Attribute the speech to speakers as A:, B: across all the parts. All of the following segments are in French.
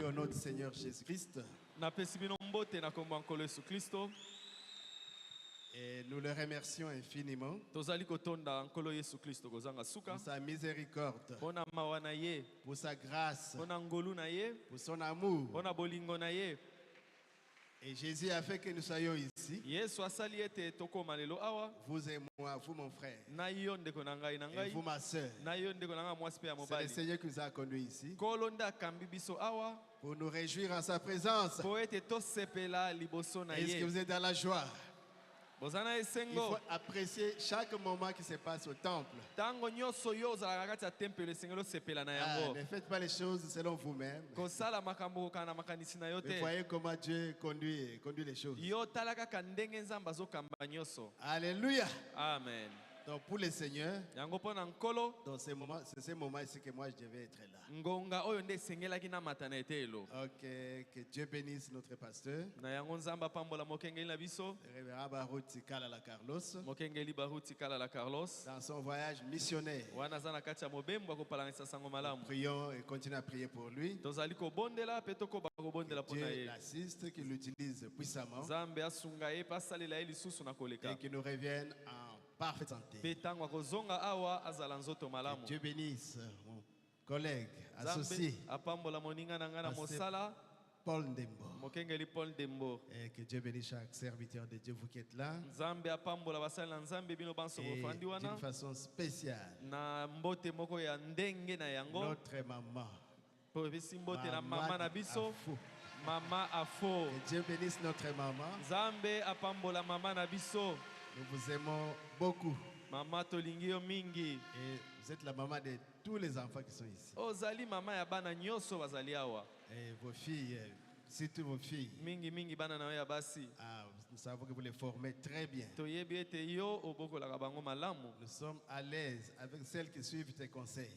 A: au nom du Seigneur Jésus-Christ. Et nous le remercions infiniment pour sa miséricorde, pour sa grâce, pour son amour. Et Jésus a fait que nous soyons ici. Vous et moi, vous mon frère, et vous ma soeur. C'est le Seigneur qui nous a conduits ici pour nous réjouir en sa présence. Est-ce que vous êtes dans la joie? Il faut apprécier chaque moment qui se passe au temple. Ne faites pas les choses selon vous-même. Mais voyez comment Dieu conduit les choses. Alléluia.
B: Amen.
A: Donc pour les seigneurs, dans ces moments, c'est ces moments ici que moi je devais être là. Ok, que Dieu bénisse notre pasteur. Révérend Baruti Kalala Carlos. Dans son voyage missionnaire. Prions et continuons à prier pour lui. Que Dieu l'assiste, qu'il l'utilise puissamment. Et qu'il nous revienne en parfaite santé. Que Dieu bénisse mon collègue, associé, Paul Ndembo. Et que Dieu bénisse chaque serviteur de Dieu, vous qui êtes là. Et d'une façon spéciale, notre maman.
B: Mama Afo.
A: Que Dieu bénisse notre maman.
B: Zambe apambola mama na biso.
A: Nous vous aimons beaucoup.
B: Mama tolingio mingi.
A: Et vous êtes la maman de tous les enfants qui sont ici.
B: Ozali mama ya bana nyoso bazali awa.
A: Et vos filles, surtout vos filles.
B: Mingi bana na ya basi.
A: Ah, nous savons que vous les formez très bien.
B: Nous
A: sommes à l'aise avec celles qui suivent tes conseils.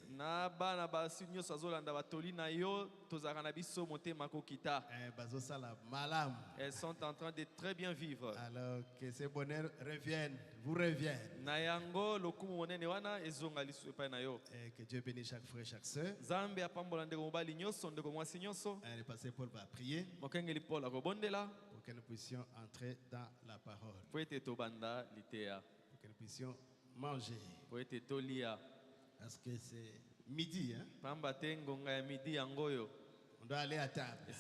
B: Elles sont en train de très bien vivre.
A: Alors que ces bonheurs reviennent, vous reviennent. Et que Dieu bénisse chaque frère et chaque soeur. Le pasteur Paul va prier pour que nous puissions entrer dans la parole. Pour que nous puissions manger. Parce que c'est midi, hein? On doit aller à table.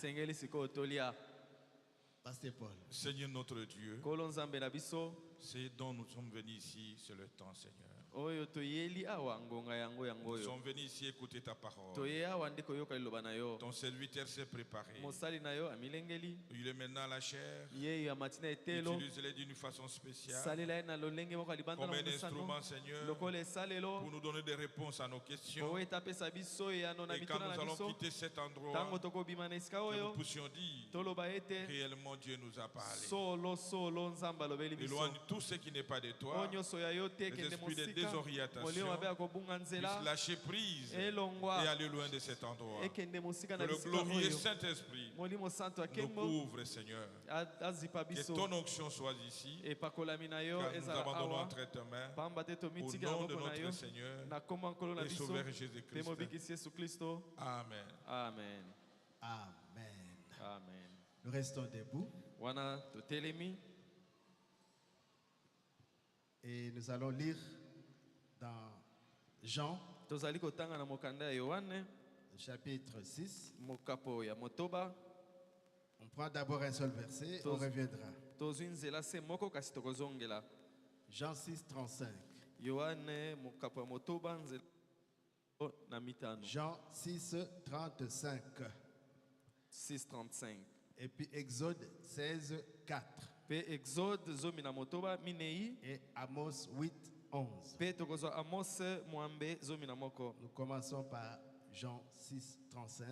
A: Pasteur Paul.
C: Seigneur notre Dieu, c'est dont nous sommes venus ici, c'est le temps, Seigneur. Nous sommes venus ici écouter ta parole. Ton serviteur s'est préparé. Il est maintenant à la chair. Utilise-les d'une façon spéciale. Comme un instrument, Seigneur, pour nous donner des réponses à nos questions. Et quand nous allons quitter cet endroit, que nous puissions dire réellement Dieu nous a parlé. Éloigne tout ce qui n'est pas de toi. Les esprits de désorientation puissent lâcher prise et aller loin de cet endroit. Que le glorieux Saint-Esprit nous couvre, Seigneur. Que ton onction soit ici. Car nous abandonnons entre tes mains. Au nom de notre Seigneur et Sauveur Jésus-Christ. Amen.
B: Amen.
A: Amen.
B: Amen.
A: Nous restons debout. Et nous allons lire dans Jean, chapitre 6. On prend d'abord un seul verset, on reviendra. Jean 6, 35. Jean 6, 35.
B: 6:35.
A: Et puis Exode 16, 4. Et Amos 8, 11. Nous commençons par Jean 6, 35.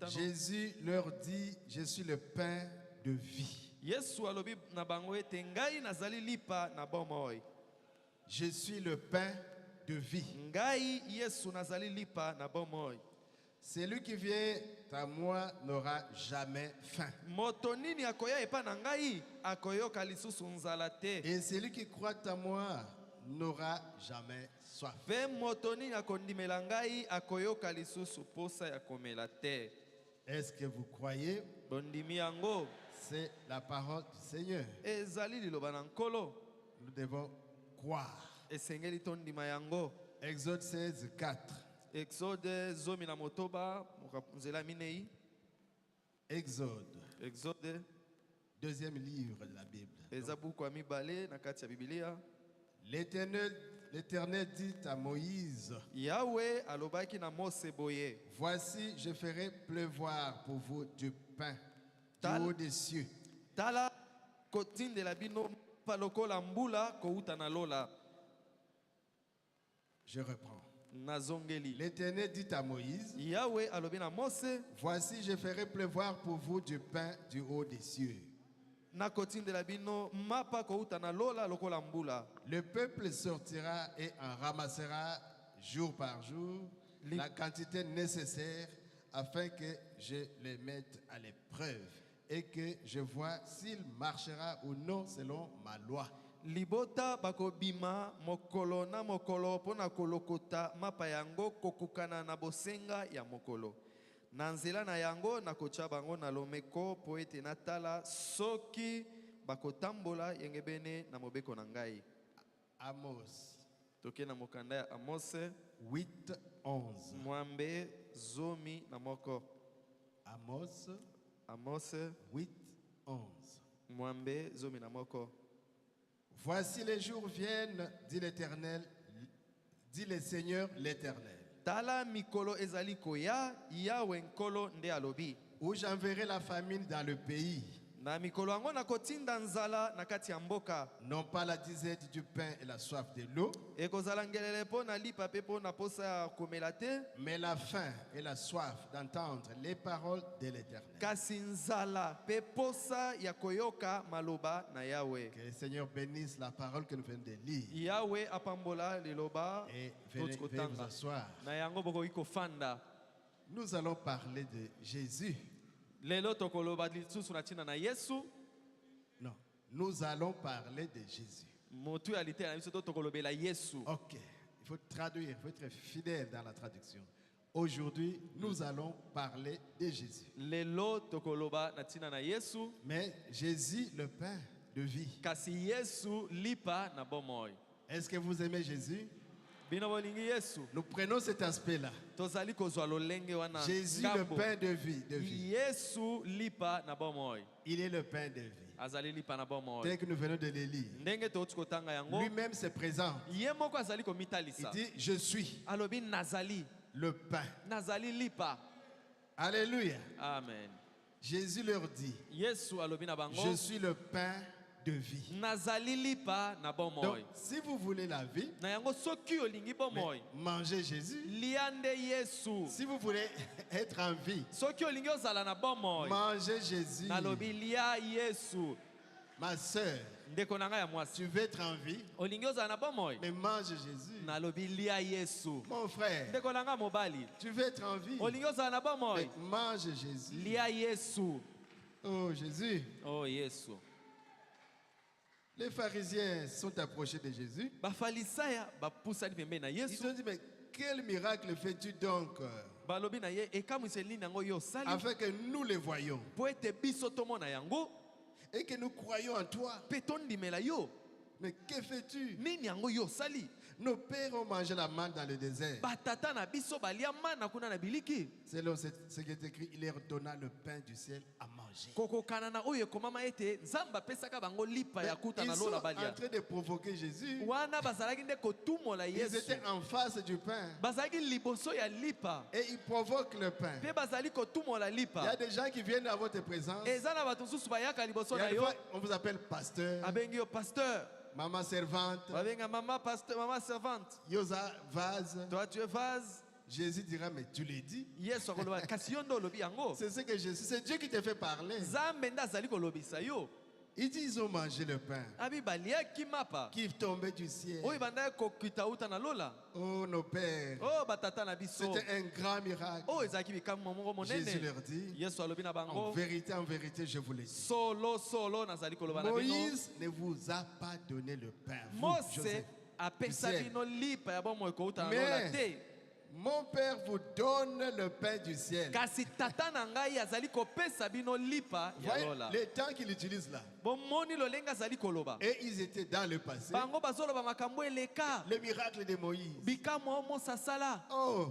A: Jésus leur dit, je suis le pain de vie. Je suis le pain de vie. Celui qui vient à moi n'aura jamais faim. Et celui qui croit à moi n'aura jamais soif. Est-ce que vous croyez? C'est la parole du Seigneur. Nous devons croire. Exode 16, 4.
B: Exode
A: deuxième livre de la Bible. L'Éternel dit à Moïse, voici, je ferai pleuvoir pour vous du pain du haut des cieux. Je reprends. L'Éternel dit à Moïse, voici, je ferai pleuvoir pour vous du pain du haut des cieux. Le peuple sortira et en ramassera jour par jour la quantité nécessaire afin que je les mette à l'épreuve et que je vois s'il marchera ou non selon ma loi.
B: Libota bakobima mokolo na mokolo pona kolokota mapa yango kokukana na bosenga ya mokolo. Nanzela na yango na kocha bango na lomeko po ete natala soki bakotambola yengebene na mobeko na ngai.
A: Amos.
B: Toke na mokanda ya Amos
A: 8:11.
B: Mwambe zomi na moko.
A: Amos 8:11.
B: Mwambe zomi na moko.
A: Voici les jours viennent, dit l'Éternel, dit le Seigneur l'Éternel.
B: Tala mikolo ezali koya yawe nkolo nde alobi.
A: Où j'enverrai la famine dans le pays.
B: Na mikolo ango na kotinda nzala na kati ya mboka.
A: Non pas la disette du pain et la soif de l'eau.
B: Ekozala ngelele po na lipa pe po na posa ya komela te.
A: Mais la faim et la soif d'entendre les paroles de l'Éternel.
B: Kasi nzala pe posa ya koyoka maloba na Yawe.
A: Que le Seigneur bénisse la parole que nous venons de lire.
B: Yawe apambola liloba.
A: Et venez vous asseoir.
B: Na yango boko iko fanda.
A: Nous allons parler de Jésus.
B: Lelo tokoloba litsusu na tina na Yesu.
A: Non, nous allons parler de Jésus.
B: Motu alite na biso tokolobela Yesu.
A: OK, il faut traduire, il faut être fidèle dans la traduction. Aujourd'hui, nous allons parler de Jésus.
B: Lelo tokoloba na tina na Yesu.
A: Mais Jésus le pain de vie.
B: Kasi Yesu lipa na bomoy.
A: Est-ce que vous aimez Jésus?
B: Nous
A: prenons cet aspect-là. Jésus, le pain de vie. Il est le pain de vie. Dès que nous venons de le lire, lui-même se présente. Il dit, je suis le pain. Alléluia.
B: Amen.
A: Jésus leur dit, je suis le pain de vie. Donc, si vous voulez la vie, mangez Jésus. Si vous voulez être en vie, mangez Jésus. Ma soeur, tu veux être en vie, mais mange Jésus. Mon frère, tu veux être en vie, mais mange Jésus. Oh Jésus.
B: Oh Jésus.
A: Les pharisiens sont approchés de Jésus. Ils ont dit, mais quel miracle fais-tu donc afin que nous les voyions et que nous croyons en toi? Mais que fais-tu? Nos pères ont mangé la manne dans le désert. Selon ce qui est écrit, il leur donna le pain du ciel à manger. Ils sont en train de provoquer Jésus. Ils étaient en face du pain. Et ils provoquent le pain. Il y a des gens qui viennent à votre présence. On vous appelle pasteur. Maman servante.
B: Maman servante.
A: Yosa vase.
B: Toi tu es vase.
A: Jésus dira, mais tu l'as dit.
B: C'est
A: ce que Jésus, c'est Dieu qui te fait parler. Il dit, ils ont mangé le pain qui tombait du ciel. Oh, nos pères. C'était un grand miracle. Jésus leur dit, en vérité, je vous l'ai dit. Moïse ne vous a pas donné le pain. Mais mon Père vous donne le pain du ciel. Voyez les temps qu'il utilise là. Et ils étaient dans le passé. Le miracle de Moïse. Oh,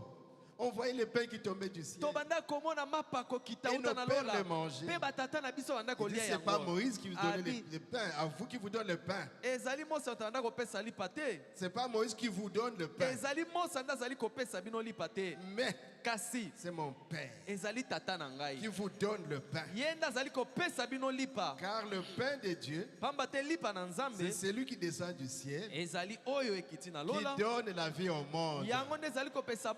A: on voyait le pain qui tombait du ciel. Et nos pères le mangeaient. Il dit, c'est pas Moïse qui vous donne le pain, à vous qui vous donne le pain. C'est pas Moïse qui vous donne le pain. Mais kasi c'est mon père ezali tata na ngai qui vous donne le pain. Yenda azali kopesa bino lipa car le pain de Dieu pamba te lipa na nzambe c'est celui qui descend du ciel ezali oyo ekiti na lola qui donne la vie au monde. Yango nde ezali kopesa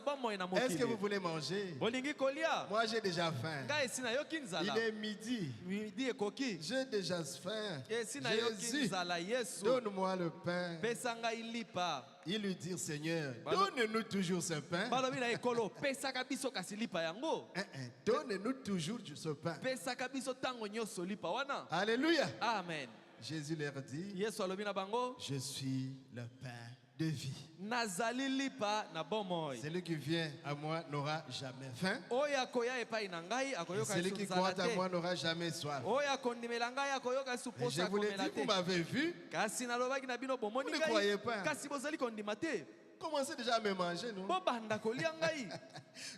A: bomoi na mokili. Est-ce que vous voulez manger? Bolingi kolia? Moi j'ai déjà faim. Ngai esina yoki nzala. Il est midi ekoki. J'ai déjà faim. Esina yoki nzala Yesu. Donne-moi le pain. Pesa ngai lipa. Il lui dit, Seigneur, donne-nous toujours ce pain. Donne-nous toujours ce pain. Alléluia. Amen. Jésus leur dit, je suis le pain de vie. Celui qui vient à moi n'aura jamais faim. Celui qui croit à moi n'aura jamais soif. Et je vous l'ai dit, vous m'avez vu. Vous ne croyez pas. Commencez déjà à me manger, non?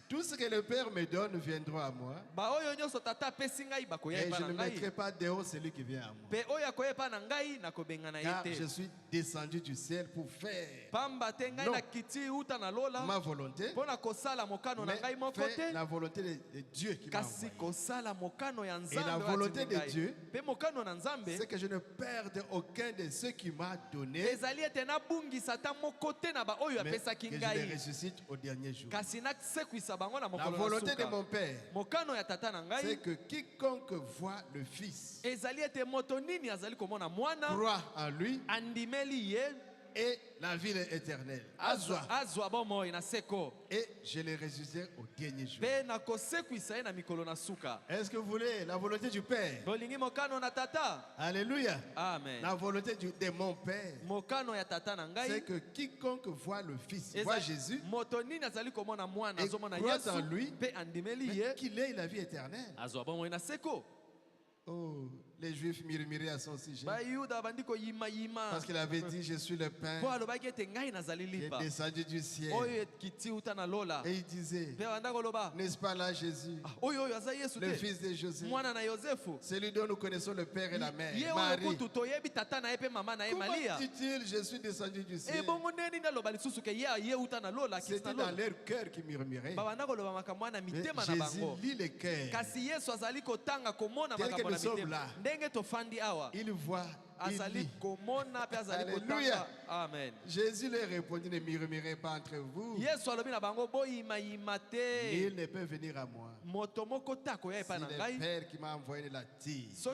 A: Tout ce que le Père me donne viendra à moi. Et je ne mettrai pas dehors celui qui vient à moi. Car je suis descendu du ciel pour faire non ma volonté, mais faire la volonté de Dieu qui m'a envoyé. Et la volonté de Dieu, c'est que je ne perde aucun de ceux qui m'a donné, mais que je les ressuscite au dernier jour. La volonté de mon Père, c'est que quiconque voit le Fils croit en lui et la vie est éternelle. Et je les ressusciterai au dernier jour. Est-ce que vous voulez la volonté du Père? Alléluia. Amen. La volonté de mon Père, c'est que quiconque voit le Fils, voit Jésus, et croit en lui, qu'il ait la vie éternelle. Oh, les Juifs murmuraient à son sujet. Parce qu'il avait dit, je suis le pain qui est descendu du ciel. Et il disait, n'est-ce pas là Jésus, le fils de Joseph, celui dont nous connaissons le père et la mère, Marie. Comment dit-il, je suis descendu du ciel? C'était dans leur cœur qui murmurait. Mais Jésus lit les cœurs. Tel que nous sommes là, il voit, il lit. Alléluia. Amen. Jésus leur répondit, ne murmurez pas entre vous. Nul ne peut venir à moi si le Père qui m'a envoyé ne l'attire. Je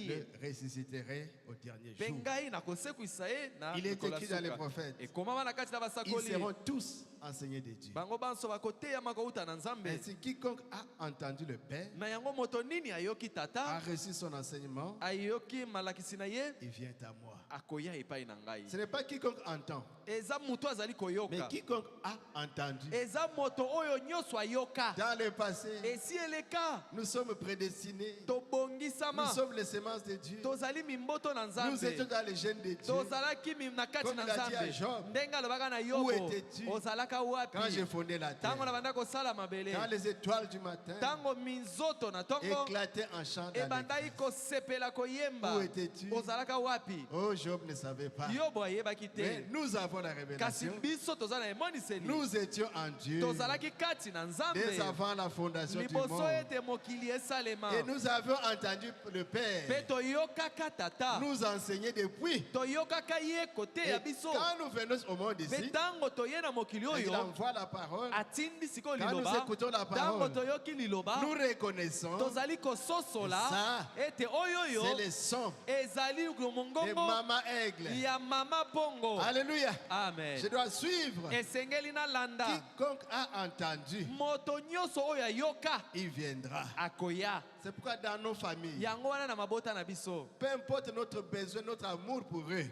A: le ressusciterai au dernier jour. Il est écrit dans les prophètes, ils seront tous enseignés de Dieu. Ainsi, quiconque a entendu le Père a reçu son enseignement, il vient à moi. Ce n'est pas quiconque entend, mais quiconque a entendu. Dans le passé, nous sommes prédestinés, nous sommes les semences de Dieu, nous étions dans les gènes de Dieu. Comme il a dit à Job, où étais-tu quand j'ai fondé la terre, quand les étoiles du matin éclataient en chant d'allégresse? Où étais-tu? Oh, Job ne savait pas. Mais nous avons la révélation. Nous étions en Dieu dès avant la fondation du monde. Et nous avons entendu le Père nous enseigner depuis. Et quand nous venons au monde ici, il envoie la parole. Quand nous écoutons la parole, nous reconnaissons ça, c'est le son de Maman Aigle. Alléluia. Amen. Je dois suivre. Quiconque a entendu, il viendra. C'est pourquoi dans nos familles, peu importe notre besoin, notre amour pour eux,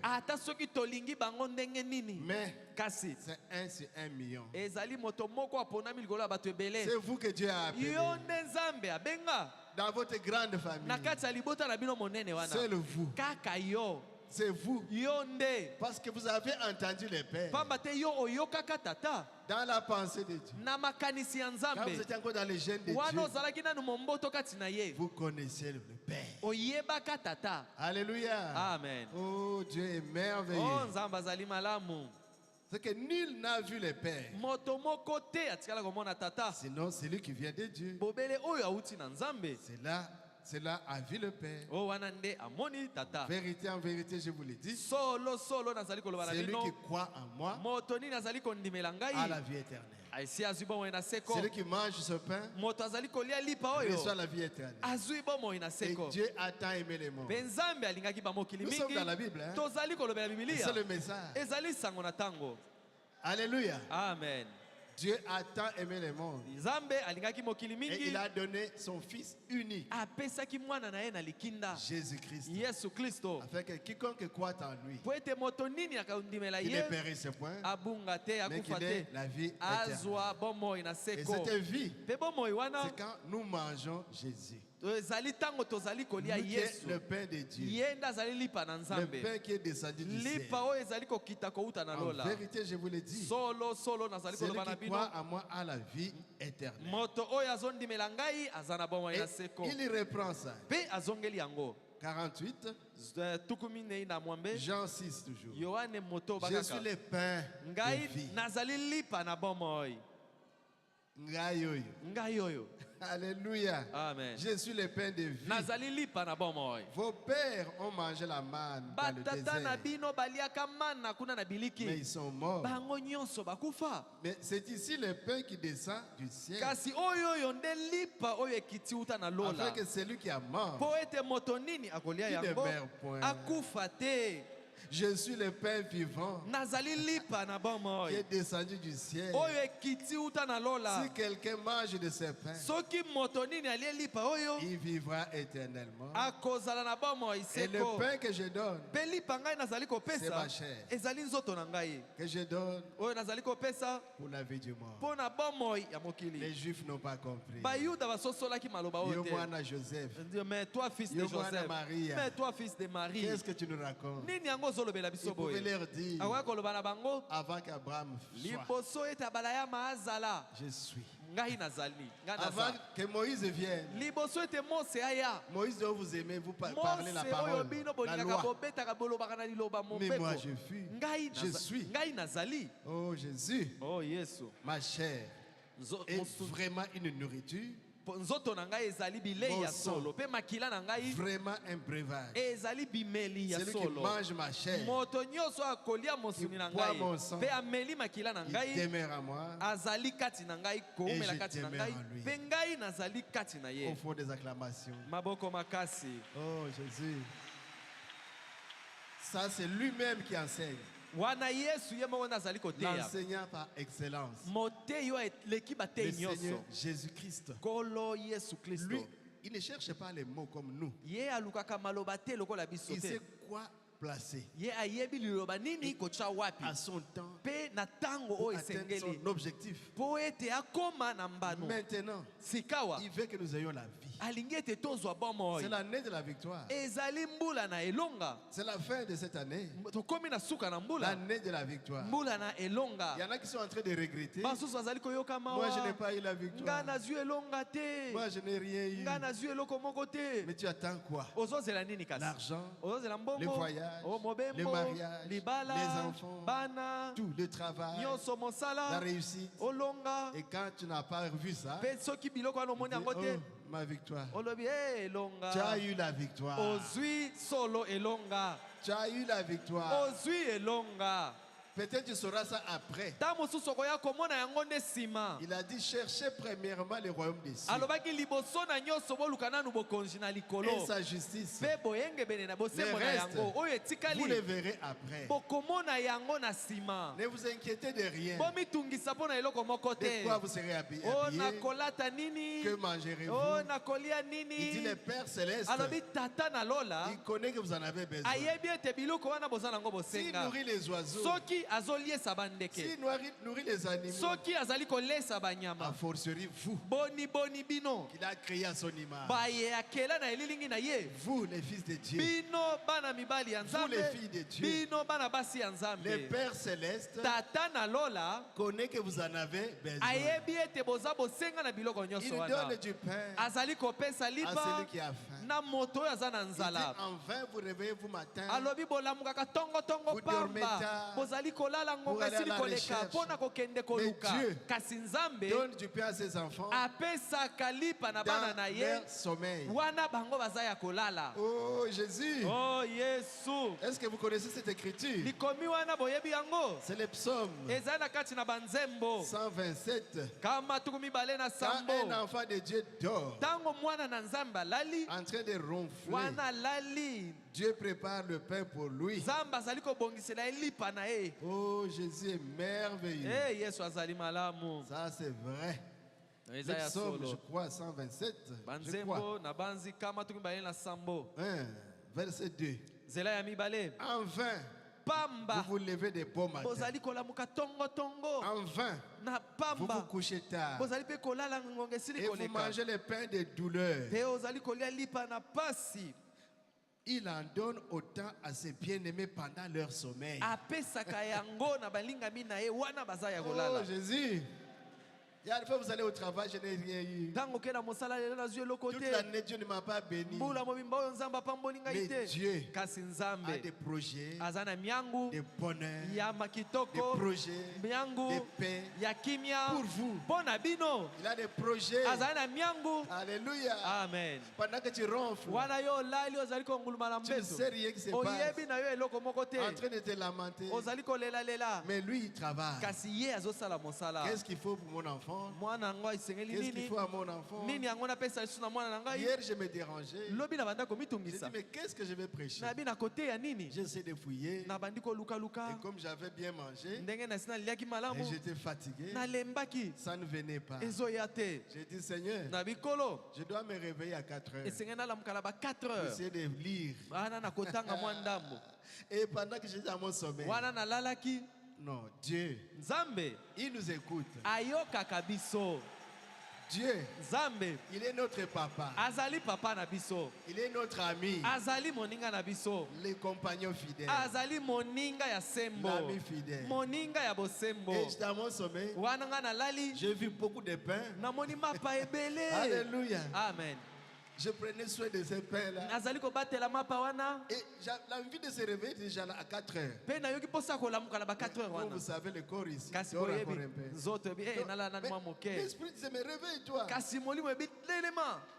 A: mais c'est 1 sur 1 million. C'est vous que Dieu a appelé. Dans votre grande famille, seul vous. C'est vous. Parce que vous avez entendu les pères. Dans la pensée de Dieu. Quand vous étiez encore dans les gènes de Dieu, vous connaissez le Père. Alléluia. Amen. Oh, Dieu est merveilleux. C'est que nul n'a vu le Père. Sinon, c'est lui qui vient de Dieu. Cela a vu le Père. Vérité, en vérité, je vous le dis. Celui qui croit en moi a la vie éternelle. Celui qui mange ce pain reçoit la vie éternelle. Et Dieu a tant aimé les morts. Nous sommes dans la Bible. Hein? C'est le message. Alléluia.
B: Amen.
A: Dieu a tant aimé les mondes. Et il a donné son Fils unique, Jésus-Christ, afin que quiconque croit en lui, il ne périsse point, mais qu'il ait la vie éternelle. Et cette vie, c'est quand nous mangeons Jésus. Le pain de Dieu, le pain qui est descendu du ciel. En vérité, je vous le dis, celui qui croit à moi a la vie éternelle. Et il reprend ça. 48, Jean 6 toujours. Je suis le pain de vie. Alléluia.
B: Amen.
A: Je suis le pain de vie. Vos pères ont mangé la manne dans le désert, mais ils sont morts. Mais c'est ici le pain qui descend du ciel, afin que celui qui a mort ne meure point. Je suis le pain vivant qui est descendu du ciel. Si quelqu'un mange de ce pain, il vivra éternellement. Et le pain que je donne, c'est ma chair, que je donne pour la vie du mort. Les Juifs n'ont pas compris. Yomwana Joseph, Yomwana Maria, qu'est-ce que tu nous racontes? Il pouvait leur dire avant qu'Abraham soit, je suis. Avant que Moïse vienne, Moïse doit vous aimer, vous parler la parole, la loi. Mais moi je suis. Oh Jésus, ma chair est vraiment une nourriture. Mon sang, vraiment un breuvage. Celui qui mange ma chair, qui boit mon sang, il demeure à moi et je demeure en lui. Au fond des acclamations. Oh Jésus. Ça c'est lui-même qui enseigne. L'enseignant par excellence, le Seigneur Jésus-Christ. Lui, il ne cherche pas les mots comme nous. Il sait quoi placer à son temps pour atteindre son objectif. Maintenant, il veut que nous ayons la vie. C'est l'année de la victoire. C'est la fin de cette année. L'année de la victoire. Il y en a qui sont en train de regretter. Moi, je n'ai pas eu la victoire. Moi, je n'ai rien eu. Mais tu attends quoi? L'argent, le voyage, le mariage, les enfants, tout, le travail, la réussite. Et quand tu n'as pas vu ça, tu dis, oh, ma victoire. Tu as eu la victoire. Tu as eu la victoire. Peut-être tu sauras ça après. Il a dit cherchez premièrement le royaume des cieux et sa justice. Le reste, vous le verrez après. Ne vous inquiétez de rien. De quoi vous serez habillés? Que mangerez-vous? Il dit le Père Céleste, il connaît que vous en avez besoin. S'il nourrit les oiseaux, s'il nourrit les animaux, a fortiori vous, qu'il a créé à son image. Vous, les fils de Dieu, vous, les filles de Dieu, le Père Céleste connaît que vous en avez besoin. Il donne du pain à celui qui a faim. na moto azana nzala.
B: En vain vous réveillez-vous matin.
A: Alobi bolamuka tongo tongo pamba. Bozali kolala ngonga sili koleka pona kokende koluka. Kasi Nzambe
B: donne du pain à ses enfants.
A: Apesa kalipa na bana na ye.
B: Sommeil.
A: Wana bango bazaya kolala.
B: Oh Jésus.
A: Oh Yesu.
B: Est-ce que vous connaissez cette écriture?
A: Likomi wana boyebi yango.
B: C'est les psaumes.
A: Ezana kati na banzembo.
B: 127.
A: Kama tukumi bale na sambo.
B: Quand un enfant de Dieu dort.
A: Tango mwana na Nzamba lali.
B: En train de ronfler.
A: Wana lali.
B: Dieu prépare le pain pour lui.
A: Zamba zaliko bongisela elipa na e.
B: Oh Jésus est merveilleux.
A: Eh Yesu azali malamu.
B: Ça c'est vrai. Le psaume, je crois, 127.
A: Banzembo na banzi kama tukumi bale na sambo.
B: Verset 2.
A: Zela ya mibale.
B: En vain.
A: Pamba.
B: Vous vous levez des beaux matins.
A: Bozali kolamuka tongo tongo.
B: En vain.
A: Na pamba.
B: Vous vous couchez tard.
A: Bozali pe kolala ngonge sili koleka.
B: Et vous mangez le pain de douleur.
A: Pe ozali kolia lipa na pasi.
B: Il en donne autant à ses bien-aimés pendant leur sommeil.
A: Apesaka yango na balinga mina e wana bazaya kolala.
B: Oh Jésus. Il y a une fois vous allez au travail, je n'ai rien eu. Toute l'année, Dieu ne m'a pas béni. Mais Dieu a des projets, des bonheurs, des projets, des paix pour vous. Il a des projets. Alléluia.
A: Amen.
B: Pendant que tu ronfles, tu ne sais rien qui se passe. En train de te lamenter. Mais lui, il travaille. Qu'est-ce qu'il faut pour mon enfant? Qu'est-ce qu'il faut à mon enfant? Hier, je me dérangeais. J'ai dit, mais qu'est-ce que je vais prêcher? J'essaie de fouiller. Et comme j'avais bien mangé, et j'étais fatigué, ça ne venait pas. J'ai dit, Seigneur, je dois me réveiller à 4 heures. Essayer de lire. Et pendant que j'étais à mon sommeil, non, Dieu,
A: Nzambe,
B: il nous écoute.
A: Ayoka kabiso.
B: Dieu,
A: Nzambe,
B: il est notre papa.
A: Azali papa na biso.
B: Il est notre ami.
A: Azali moninga na biso.
B: Les compagnons fidèles.
A: Azali moninga ya sembo.
B: L'ami fidèle.
A: Moninga ya bosembo.
B: Et j'étais à mon sommeil.
A: Wananga na lali.
B: J'ai vu beaucoup de pain.
A: Na monima pa ebele.
B: Alléluia.
A: Amen.
B: Je prenais soin de ces pains-là. Et j'ai envie de se réveiller déjà à 4 heures. Comme vous savez, le corps ici dort encore un peu. L'esprit disait, mais réveille-toi.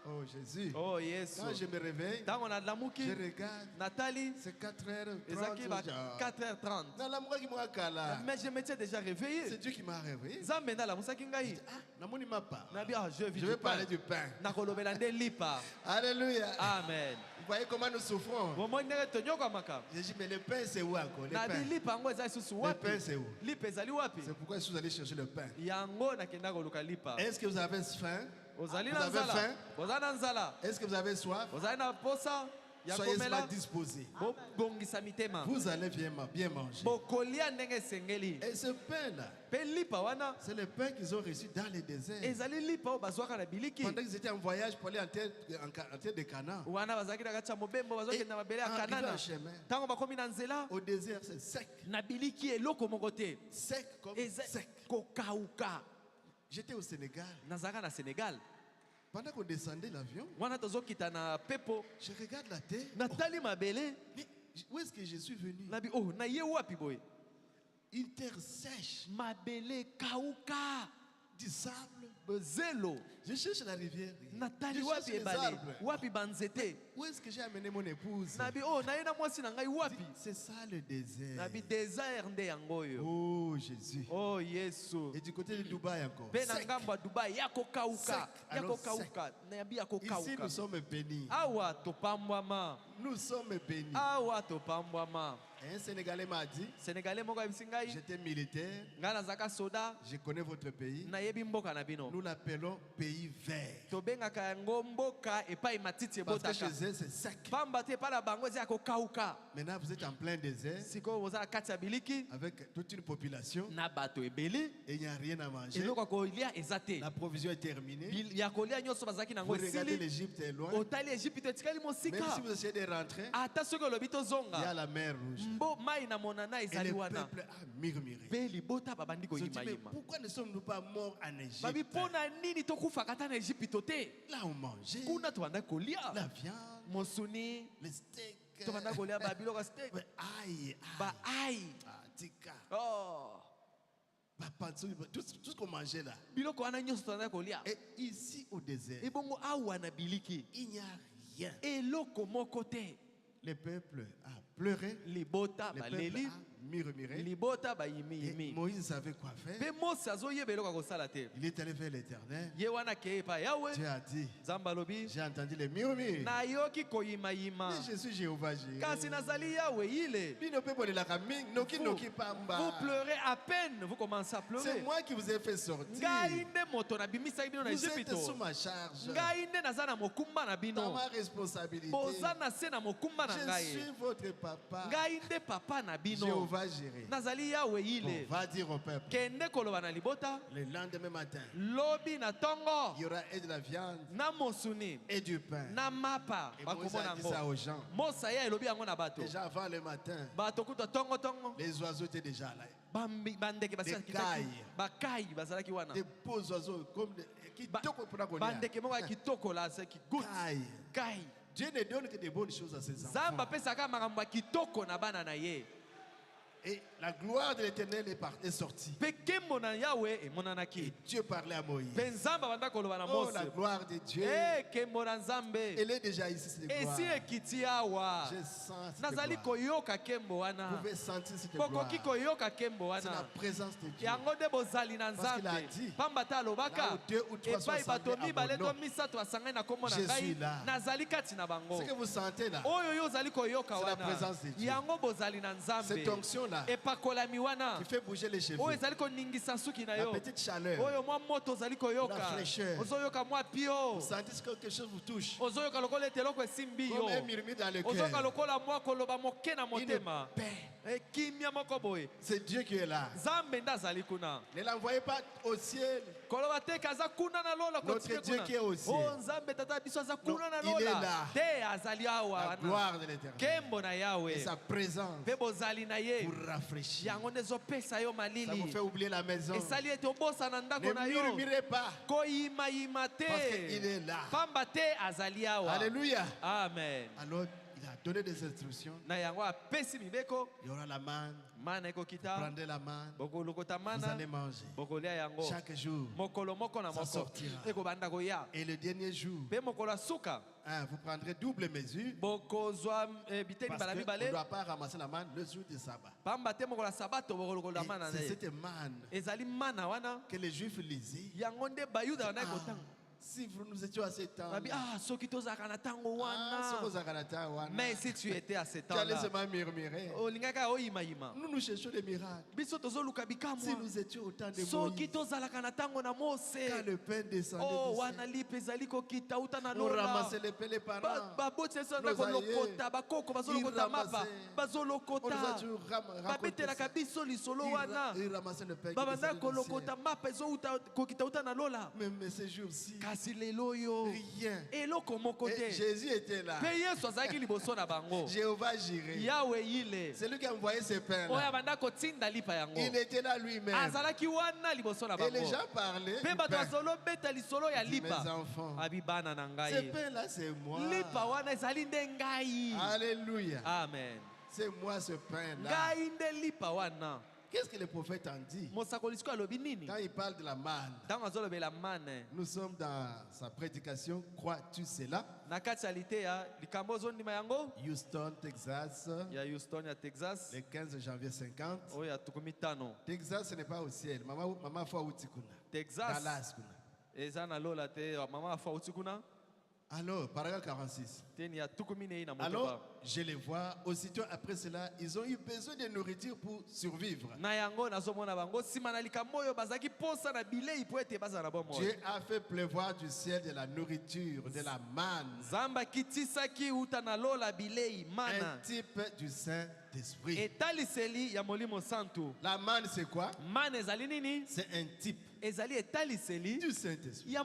B: Oh Jésus.
A: Oh, yes.
B: Quand je me réveille, je regarde.
A: Nathalie,
B: c'est 4h30.
A: 4h30. Mais je m'étais déjà réveillé.
B: C'est Dieu qui m'a réveillé. Je vais parler du pain. Alléluia.
A: Amen.
B: Vous voyez comment nous souffrons. J'ai dit, mais le pain c'est où encore? Le pain c'est où? C'est pourquoi vous allez chercher le pain. Est-ce que vous avez faim? Vous avez faim? Est-ce que vous avez soif? Soyez disposés. Vous allez bien manger. Et ce pain-là, c'est le pain qu'ils ont reçu dans le désert. Pendant qu'ils étaient en voyage pour aller en terre de Canaan. Au désert, c'est sec. Sec comme sec. J'étais au Sénégal. Pendant qu'on descendait l'avion, je regarde la terre. Mais où est-ce que je suis venu? Une terre sèche. Du sable. Je cherche la rivière. Je cherche les arbres. Où est-ce que j'ai amené mon épouse? C'est ça le désert. Oh Jésus.
A: Oh Yesu.
B: Et du côté de Dubaï encore. Ici nous sommes bénis. Nous sommes bénis. Un Sénégalais m'a dit, j'étais militaire, je connais votre pays, nous l'appelons pays vert. Parce que chez eux c'est sec. Maintenant vous êtes en plein désert, avec toute une population, et il n'y a rien à manger. La provision est terminée. Vous regardez l'Égypte est loin. Même si vous essayez de rentrer, il y a la mer Rouge. Et le peuple a murmuré. Mais pourquoi ne sommes-nous pas morts en Égypte? Là on mangeait la viande, mosuni,
A: les steaks.
B: Aïe, aïe.
A: Tika.
B: Oh.
A: Tout ce qu'on mangeait là. Et ici au désert, il n'y a rien. Le peuple a pleuré. Le peuple a murmuré. Et Moïse savait quoi faire. Il est allé vers l'Éternel. Dieu a dit, j'ai entendu les murmures. Mais je suis Jéhovah Jireh.
B: Vous pleurez à peine, vous commencez à pleurer.
A: C'est moi qui vous ai fait sortir. Vous êtes sous ma charge. Dans ma responsabilité. Je suis votre papa. Jéhovah Jireh. Bon, va dire au peuple. Le lendemain matin, il y aura et de la viande et du pain. Et Moïse a dit ça aux gens. Déjà avant le matin, les oiseaux étaient déjà là. Des cailles, des beaux oiseaux comme qui Dieu ne donne que des bonnes choses à ses enfants. Et la gloire de l'Éternel est sortie. Et Dieu parlait à Moïse. Oh, la gloire de Dieu. Elle est déjà ici, cette gloire. Je sens cette gloire. Vous pouvez sentir cette gloire. C'est la présence de Dieu. Parce qu'il a dit, là où 2 ou 3 sont assemblés à mon nom, je suis là. Ce que vous sentez là, c'est la présence de Dieu. Cette onction là, qui fait bouger les cheveux, la petite chaleur, la fraîcheur. Vous sentez que quelque chose vous touche, comme un murmure dans le cœur, une paix. C'est Dieu qui est là. Ne l'envoyez pas au ciel. Notre Dieu qui est au ciel, non, il est là. La gloire de l'Éternel et sa présence vous rafraîchit. Ça vous fait oublier la maison. Ne murmurez pas, parce qu'il est là. Alléluia.
B: Amen.
A: Alors il a donné des instructions. Il y aura la manne. Vous prendrez la manne. Vous allez manger. Chaque jour, ça sortira. Et le dernier jour, vous prendrez double mesure. Parce qu'on ne doit pas ramasser la manne le jour du sabbat. Et c'est cette manne que les Juifs lisaient. Si nous étions à ce temps,
B: mais si tu étais à ce temps,
A: tu allais seulement murmurer. Nous cherchons des miracles. Si nous étions au temps de Moïse, quand le pain descendait du ciel, nous ramassions les pains, les parents, nos aïeux, ils ramassaient le pain qui descendait du ciel. Mais ces jours-ci, rien. Et Jésus était là. Jéhovah Jireh. C'est lui qui a envoyé ces pains-là. Il était là lui-même. Et les gens parlaient. Mes enfants, ces pains-là, c'est moi. Alléluia.
B: Amen.
A: C'est moi ce pain-là. Qu'est-ce que le prophète en dit? Quand il parle de la manne, nous sommes dans sa prédication. Crois-tu cela? Houston, Texas. Le 15 janvier 50. Texas, ce n'est pas au ciel. Maman foi utikuna. Dallas kuna. Alors, paragraphe 46. Alors, je les vois. Aussitôt après cela, ils ont eu besoin de nourriture pour survivre. Dieu a fait pleuvoir du ciel de la nourriture, de la manne. Un type du Saint-Esprit. La manne, c'est quoi? C'est un type du Saint-Esprit.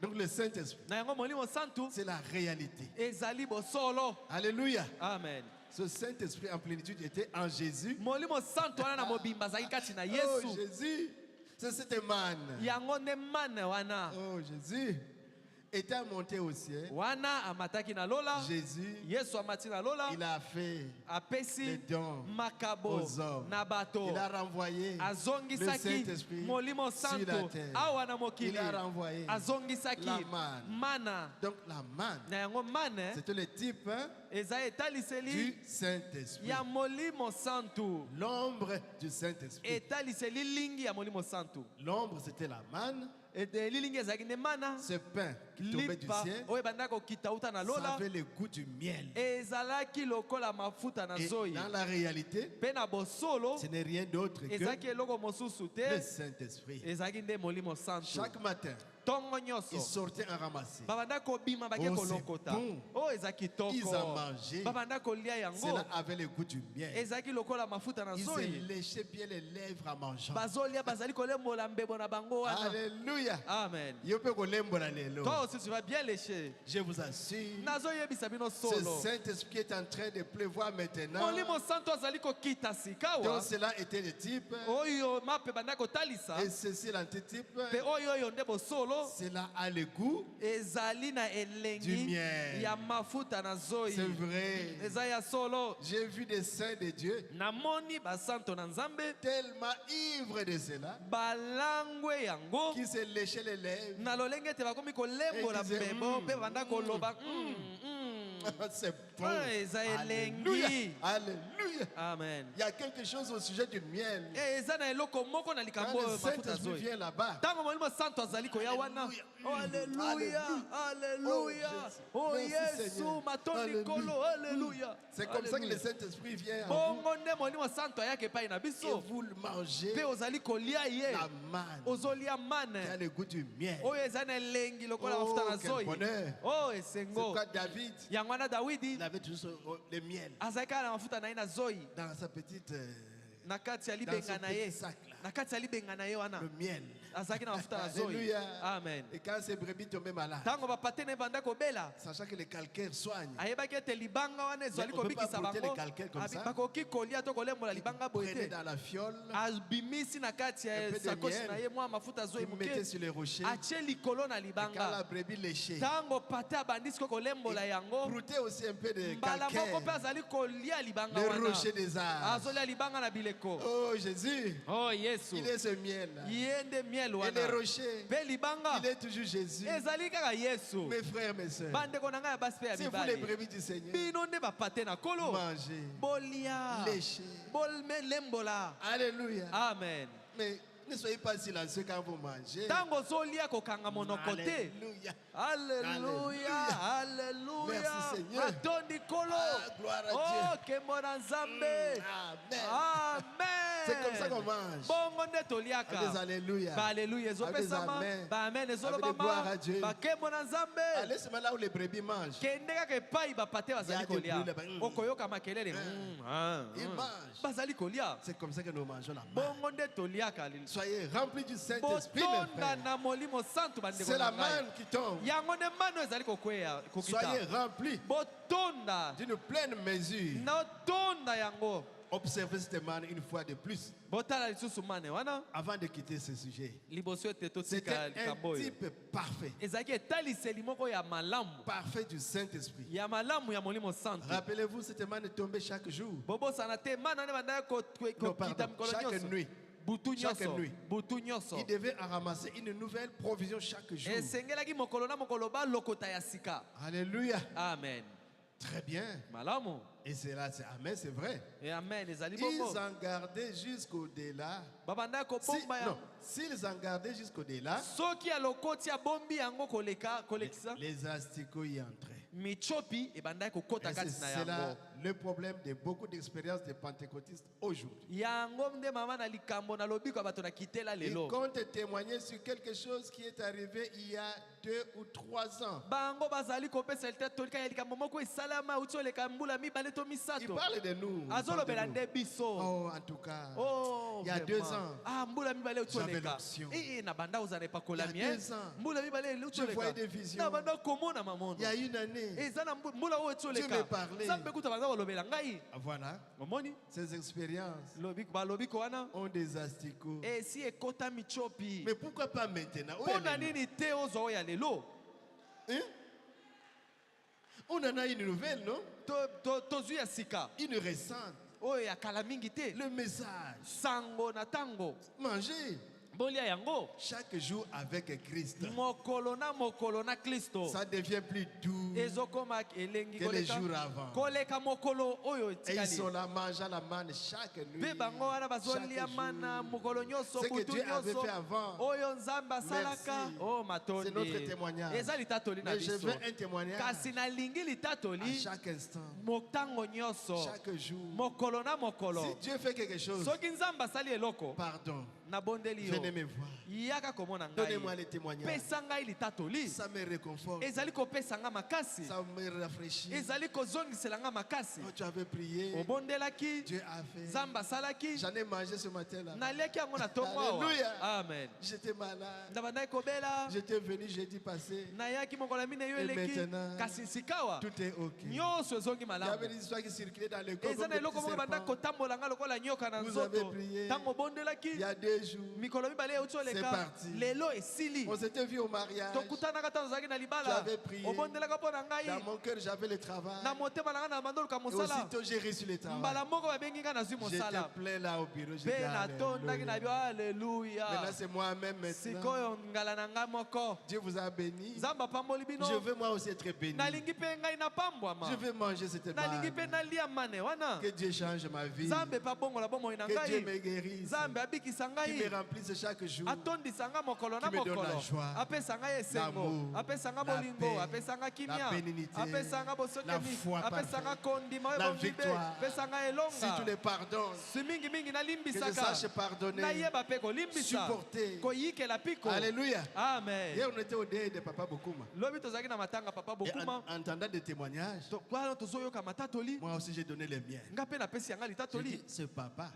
A: Donc le Saint-Esprit, c'est la réalité. Alléluia.
B: Amen.
A: Ce Saint-Esprit en plénitude était en Jésus. Oh Jésus, c'est cette manne. Oh Jésus. étant monté au ciel,
B: wana amataki na lola,
A: Jésus,
B: Yesu amati na lola,
A: il a fait
B: apesi
A: les dons
B: makabo
A: aux hommes.
B: na bato,
A: Il a renvoyé le Saint-Esprit
B: molimo
A: sur la
B: santo
A: terre.
B: awa na mokili,
A: Il a renvoyé
B: azongisaki
A: la manne.
B: mana.
A: Donc la manne,
B: Na yango mane
A: c'était le type
B: eza etaliseli
A: du Saint-Esprit.
B: ya molimo santo,
A: L'ombre du Saint-Esprit.
B: etaliseli lingi ya molimo santo.
A: L'ombre, c'était la manne.
B: Lilingi ezalaki nde mana,
A: Ce pain qui tombait du
B: lipa
A: ciel,
B: oyo ebandaki kokita uta na
A: ça
B: lola,
A: avait le goût du miel.
B: ezalaki lokola mafuta na
A: Et
B: zoi.
A: dans la réalité,
B: Mpe na bosolo
A: ce n'est rien d'autre que
B: ezalaki eloko mosusu
A: le
B: te,
A: Saint-Esprit.
B: ezalaki nde molimo santo.
A: Chaque matin,
B: Ntongo
A: ils
B: nyonso
A: sortaient en ramasser.
B: babanda kobima bake
A: Oh, c'est
B: kolokota
A: bon.
B: oyo eza
A: Ils
B: kitoko,
A: en mangeaient.
B: babanda kolia yango,
A: Cela avait le goût du miel.
B: ezalaki lokola mafuta na
A: Ils se
B: zoi.
A: léchaient bien les lèvres en mangeant.
B: Bazolia bazali kolembola mbebo na bango wana.
A: Alléluia.
B: Amen.
A: Yo pe kolembola lelo.
B: Toi aussi tu vas bien lécher.
A: Je vous assure,
B: nazoyebisa bino
A: ce
B: solo
A: Saint-Esprit est en train de pleuvoir maintenant.
B: molimo santo azali kokita sika
A: Donc
B: wa
A: cela était le type.
B: oyo mape banda kotalisa,
A: Et ceci l'antitype.
B: mpe oyo nde bosolo
A: Cela a le goût
B: ezali na
A: du
B: elengi
A: miel.
B: ya mafuta na zoi.
A: C'est vrai.
B: eza ya solo.
A: J'ai vu des saints de Dieu
B: namoni basanto na nzambe
A: tellement ivres de cela
B: balangwe yango
A: qui se léchaient les lèvres.
B: na lolenge ete bakomi kolembola
A: Et disait,
B: mbebo mpe banda koloba
A: C'est bon.
B: Ah, eza
A: Alléluia.
B: elengi.
A: Alléluia.
B: Amen.
A: Il y a quelque chose au sujet du miel.
B: eza na eloko moko na
A: Quand
B: likambo
A: le
B: oyo mafuta
A: Saint-Esprit
B: zoi.
A: vient là-bas,
B: Tango molimo santo azali koya wana. Oh, Alléluia. Alléluia. Oh
A: Merci,
B: Yesu
A: Seigneur.
B: matoni
A: Alléluia.
B: kolo. Alléluia.
A: c'est comme ça que le Saint-Esprit vient en vous.
B: Bongo nde molimo santo ayaki epai na
A: Et
B: biso.
A: vous le mangez
B: Mpe ozali kolia ye.
A: la manne
B: Ozolia
A: qui a
B: mane.
A: le goût du miel.
B: Oyo eza na elengi lokola
A: Oh,
B: mafuta na
A: quel
B: zoi.
A: bonheur.
B: Oh
A: C'est
B: esengo.
A: pourquoi David,
B: Yango wana Dawidi
A: il avait toujours le miel
B: azali kaka na mafuta na ye na zoi.
A: dans sa petite,
B: Na kati ya
A: dans
B: libenga
A: son
B: na ye.
A: petit sac là.
B: Na kati ya libenga na ye wana.
A: Le miel.
B: Azalaki na mafuta na zoi.
A: Alléluia.
B: Amen.
A: Et quand ces brebis tombaient malades,
B: Tango bapate ne banda kobela.
A: sachant que le calcaire soigne,
B: ayebaki ete libanga wana ezwali
A: Mais on peut pas
B: kobikisa
A: broter
B: bango,
A: les calcaires comme ça.
B: bakoki kolia to kolembola libanga boye
A: prenait
B: te.
A: dans la fiole,
B: Abimisi na kati
A: Un
B: ya
A: peu de
B: sakoshi
A: miel.
B: na ye mwa mafuta zoi
A: il mettait
B: moke,
A: sur les rochers.
B: atie likolo na
A: Et quand la
B: libanga.
A: brebis léchait,
B: Tango pate abandisi ko kolembola yango,
A: broutait aussi un peu de
B: mbala moko mpe
A: calcaire,
B: azali kolia libanga
A: les
B: wana,
A: rochers des arbres.
B: azolia libanga na bileko.
A: Oh Jésus,
B: Oh Yesu,
A: il est ce miel là.
B: ye nde miel
A: Et les
B: wana
A: rochers,
B: mpe libanga
A: il est toujours Jésus.
B: ezali kaka Yesu.
A: Mes frères, mes sœurs,
B: Bandeko na ngai ya basi mpe ya
A: c'est vous les
B: mibali,
A: brebis du Seigneur.
B: bino nde bapate na kolo,
A: Mangez,
B: bolia
A: léchez.
B: bolembola.
A: Alléluia.
B: Amen.
A: Mais ne soyez pas silencieux quand vous mangez.
B: Tango zolia kokanga monoko te.
A: Alléluia.
B: Alléluia. Alléluia.
A: Merci, Seigneur.
B: Atondi kolo.
A: Ah, gloire à
B: Oh, kembo na Nzambe.
A: Amen.
B: Amen.
A: C'est comme ça qu'on mange.
B: Bongo nde toliaka.
A: Avec des alléluia.
B: Ba alléluia ezopesama.
A: amen.
B: Ba amen
A: Avec des gloires
B: ezolobama.
A: à Dieu.
B: Ba kembo na Nzambe.
A: Allez seulement là où les brebis mangent.
B: Kende kaka epai bapate bazali
A: Il y a des
B: kolia.
A: bruits là-bas.
B: Okoyoka makelele.
A: Ils mangent.
B: Bazali kolia.
A: C'est comme ça que nous mangeons la manne.
B: Bongo nde toliaka.
A: Soyez remplis du Saint-Esprit, mes
B: Botonda
A: frères.
B: na molimo santo bandeko
A: C'est la
B: na ngai.
A: manne qui tombe.
B: Yango nde mano ezali kokwea kokita.
A: Soyez remplis
B: Botonda
A: d'une pleine mesure.
B: natonda yango.
A: Observez cette manne une fois de plus
B: Botala lisusu mane wana
A: avant de quitter ce sujet.
B: liboso ete
A: C'était
B: totika
A: un
B: likambo oyo.
A: type parfait.
B: Ezalaki etaliseli moko ya malamu.
A: Parfait du Saint-Esprit.
B: Ya malamu ya molimo santo.
A: Rappelez-vous, cette manne tombait chaque jour.
B: Bobosana te mana ne bandaki
A: Non,
B: kokita
A: pardon,
B: mikolo
A: chaque
B: nyonso.
A: nuit.
B: Butu
A: Chaque
B: nyonso.
A: nuit.
B: Butu nyonso.
A: Il devait en ramasser une nouvelle provision chaque jour.
B: Esengelaki mokolo na mokolo balokota ya sika.
A: Alléluia.
B: Amen.
A: Très bien.
B: Malamu.
A: Et c'est là, c'est Amen, c'est vrai.
B: Et amen ezali
A: Ils
B: bongo.
A: en gardaient jusqu'au-delà.
B: Babandaki
A: Si-
B: kobomba
A: non,
B: yango.
A: s'ils en gardaient jusqu'au-delà,
B: Soki alokoti abombi yango kolekisa.
A: les asticots y entraient.
B: Michopi ebandaki kokota
A: Et
B: kati
A: c'est
B: na
A: là
B: yango.
A: le problème de beaucoup d'expériences des pentecôtistes aujourd'hui.
B: Yango nde mama na likambo na lobiko ya bato na kitela
A: Ils
B: lelo.
A: comptent témoigner sur quelque chose qui est arrivé il y a 2 ou 3 ans.
B: Bango bazali kopesa lite tolika ya likambo moko esalama uti oleka mbula mibale to
A: Ils
B: misato.
A: parlent de nous. ils parlent de
B: Azolobela
A: nous.
B: nde biso.
A: Oh, en tout cas,
B: Oh,
A: il y a
B: vraiment.
A: 2 ans,
B: Ah, mbula mibale uti
A: j'avais
B: oleka.
A: l'option.
B: Na banda uzana epakola
A: Il y a
B: mie.
A: 2 ans,
B: Mbula mibale uti
A: je voyais
B: oleka.
A: des visions.
B: Na banda komona mamono.
A: Il y a une année.
B: Eza na mbula oyo uti
A: Dieu
B: oleka.
A: me parlait.
B: Nzambe kuta banda balobela ngai.
A: Voilà,
B: Omoni?
A: ces expériences
B: Balobiko wana.
A: ont des asticots.
B: Si ekota michopi.
A: Mais pourquoi pas maintenant? Où
B: Mpona
A: est le-
B: nini te ozwa oyo ya lelo?
A: Hein? On en a une nouvelle, non? Une récente. Le message.
B: Sango na tango.
A: Manger. Chaque jour avec Christ. Ça devient plus doux que les jours avant. Et ils sont là, mangeant la manne chaque nuit. Chaque jour. Ce que Dieu avait fait avant. Merci. C'est notre témoignage. Mais je veux un témoignage à chaque instant. Chaque jour. Si Dieu fait quelque chose, pardon. Venez me voir. Donnez-moi les témoignages. Ça me réconforte. Ça me rafraîchit. Oh, tu avais prié. Dieu a fait. J'en ai mangé ce matin-là. Alléluia.
B: Amen.
A: J'étais malade. J'étais venu jeudi passé. Et maintenant, tout est ok. Il y avait des histoires qui circulaient dans le corps. Vous avez prié. Il y a 2 jours. C'est parti. On s'était vu au mariage. J'avais prié. Dans mon cœur, j'avais le travail. Et aussitôt, j'ai reçu le travail. J'étais plein là au bureau. J'ai dit Alléluia. Maintenant, c'est moi-même maintenant. Dieu vous a béni. Je veux moi aussi être béni. Je veux manger cette manne. Que Dieu change ma vie. Que Dieu me guérisse. Qui me remplisse chaque jour. Qui me donne la joie, l'amour, la paix, la bénignité, la foi parfaite, la victoire. Si tu les pardonnes, que je sache pardonner, supporter. Alléluia.
B: Amen.
A: Hier, on était au deuil de Papa Bokuma. Et en entendant des témoignages, moi aussi j'ai donné les miens. J'ai dit, ce papa,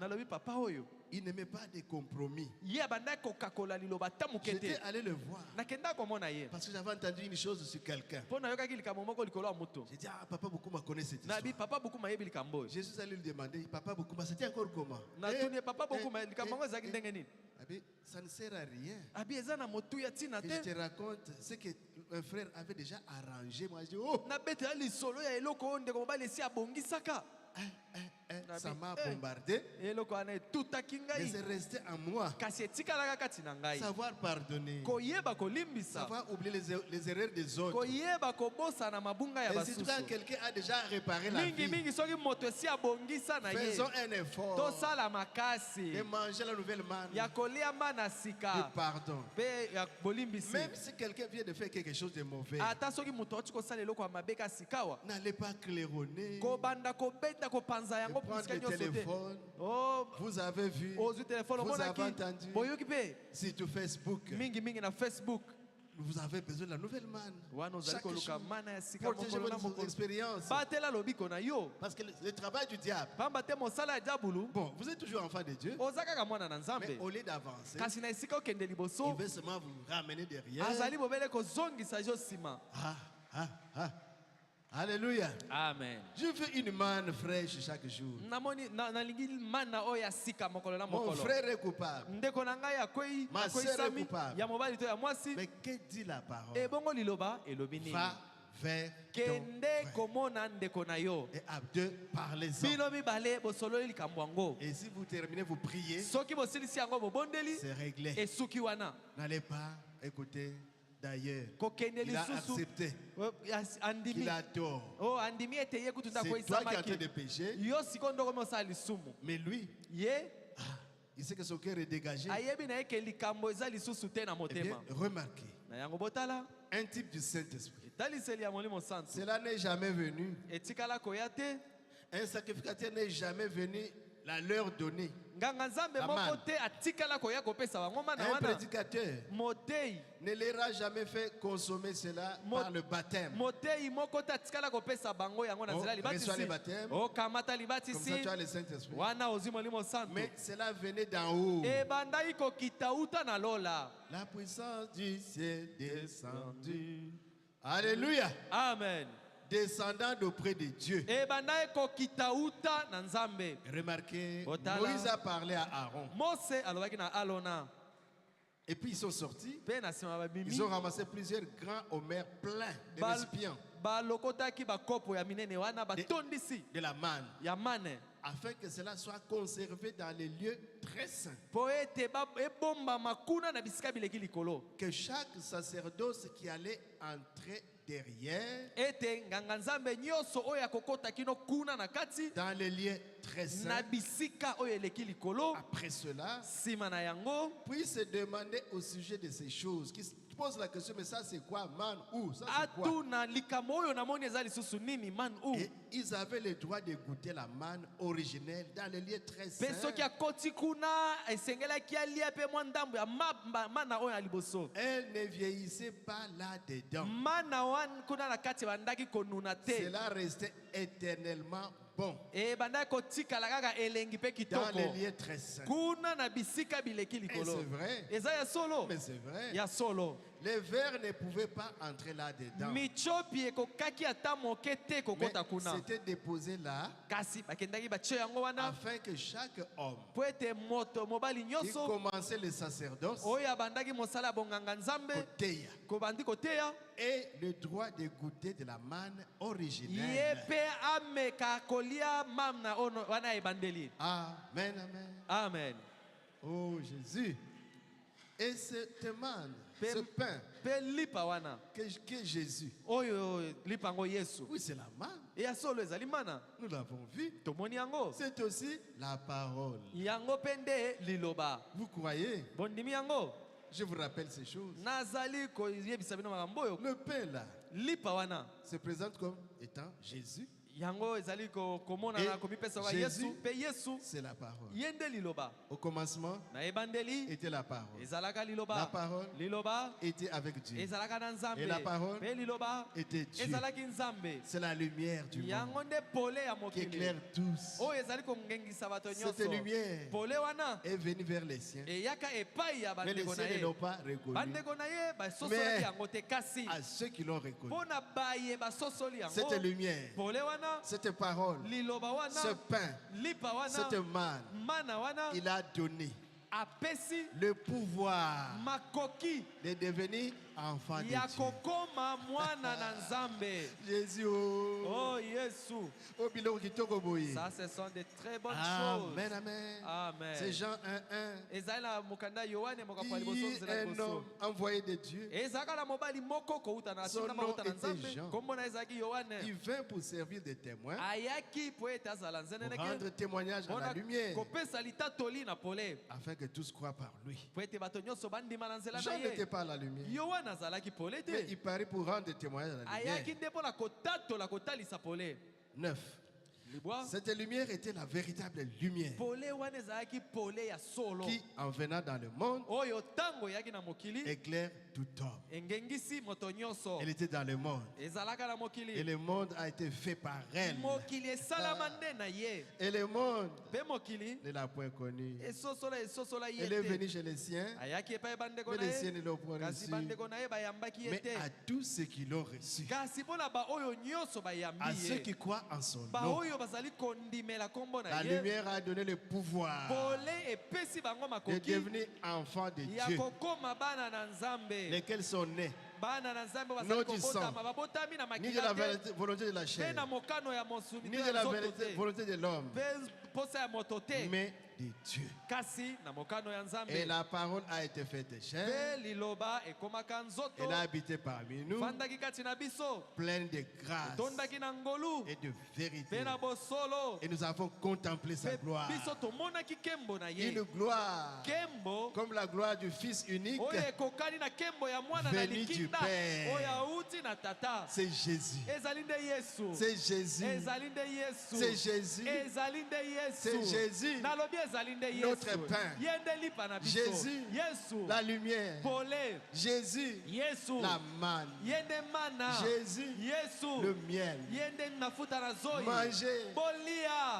A: il n'aimait pas des compromis. J'étais allé le voir parce que j'avais entendu une chose sur quelqu'un. J'ai dit, ah, Papa Bokuma connaît cette histoire. Je suis allé lui demander, Papa Bokuma, c'était encore comment? Ça ne sert à rien. Et je te raconte ce que un frère avait déjà arrangé. Moi, je dis, oh! Ça m'a bombardé. Mais c'est resté en moi. Savoir pardonner. Savoir oublier les erreurs des autres. Et si quand quelqu'un a déjà réparé la vie, faisons un effort de manger la nouvelle manne. De pardon. Même si quelqu'un vient de faire quelque chose de mauvais, n'allez pas claironner. Prendre le téléphone, vous avez vu, vous avez entendu, surtout Facebook, vous avez besoin de la nouvelle manne. Chaque jour, protégez votre expérience. Parce que le travail du diable, bon, vous êtes toujours enfant de Dieu, mais au lieu d'avancer, il veut seulement vous ramener derrière. Alléluia.
B: Amen.
A: Je veux une manne fraîche chaque jour. Mon frère est coupable. Ma soeur est coupable. Mais que dit la parole? Va vers ton frère. Et à deux, parlez-en. Et si vous terminez, vous priez, c'est réglé. N'allez pas écouter d'ailleurs. Il a accepté. Il adore. C'est toi qui es en train de pécher. Mais lui, il sait que son cœur est dégagé. Eh bien, remarquez, un type du Saint-Esprit. Cela n'est jamais venu. Un sacrificateur n'est jamais venu la leur donner. Un prédicateur ne leur a jamais fait consommer cela par le baptême. On reçoit le baptême, comme ça tu as le Saint-Esprit. Mais cela venait d'en haut. La puissance du ciel descendue. Alléluia.
B: Amen.
A: Descendant d'auprès de Dieu. Remarquez, Moïse a parlé à Aaron. Et puis ils sont sortis. Ils ont ramassé plusieurs grands homères pleins de récipients. De la manne. Afin que cela soit conservé dans les lieux très saints. Que chaque sacerdoce qui allait entrer derrière dans les lieux très saints, après cela, puisse se demander au sujet de ces choses. Qui pose la question, mais ça c'est quoi, man ou ça c'est quoi? Et ils avaient le droit de goûter la manne originelle dans les lieux très saints. Elle ne vieillissait pas là-dedans. Cela restait éternellement bon. Dans les lieux très saints. Et c'est vrai. Mais c'est vrai. Les vers ne pouvaient pas entrer là-dedans. Mais c'était déposé là afin que chaque homme qui commençait le sacerdoce ait le droit de goûter de la manne originelle. Amen, amen.
B: Amen.
A: Oh Jésus. Et cette manne, ce pain que Jésus. Oui, c'est la manne. Nous l'avons vu. C'est aussi la parole. Vous croyez? Je vous rappelle ces choses. Le pain là se présente comme étant Jésus. Et Jésus, c'est la parole. Au commencement, était la parole. La parole était avec Dieu. Et la parole était Dieu. C'est la lumière du monde qui éclaire tous. Cette lumière est venue vers les siens. Mais les siens ne l'ont pas reconnu. Mais à ceux qui l'ont reconnu, cette lumière, cette parole, ce pain, cette manne, il a donné le pouvoir de devenir enfant de Dieu. Jésus,
B: oh Jésus. Ça, ce sont de très bonnes choses.
A: Amen, amen.
B: Amen.
A: C'est Jean 1:1. Un homme envoyé de Dieu. Son nom était Jean. Il vint pour servir de témoin, pour rendre témoignage à la lumière, afin que tous croient par lui. Jean n'était pas à la lumière, mais il paraît pour rendre témoignage à la lumière. 9. Cette lumière était la véritable lumière qui, en venant dans le monde, éclaire tout homme. Elle était dans le monde et le monde a été fait par elle. Et le monde ne l'a point connue. Elle est venue chez les siens, mais les siens ne l'ont point reçue. Mais à tous ceux qui l'ont reçu, à ceux qui croient en son nom, la lumière a donné le pouvoir de devenir enfants de Dieu, lesquels sont nés non du sang, ni de la volonté de la chair, ni de la volonté de l'homme, mais de Dieu. Et la parole a été faite chair. Elle a habité parmi nous, pleine de grâce et de vérité. Et nous avons contemplé sa gloire. Une gloire comme la gloire du Fils unique venu du Père. C'est Jésus. C'est Jésus. C'est Jésus. C'est Jésus. Notre pain. Jésus, la lumière. Jésus, la manne. Jésus, le miel. Mangez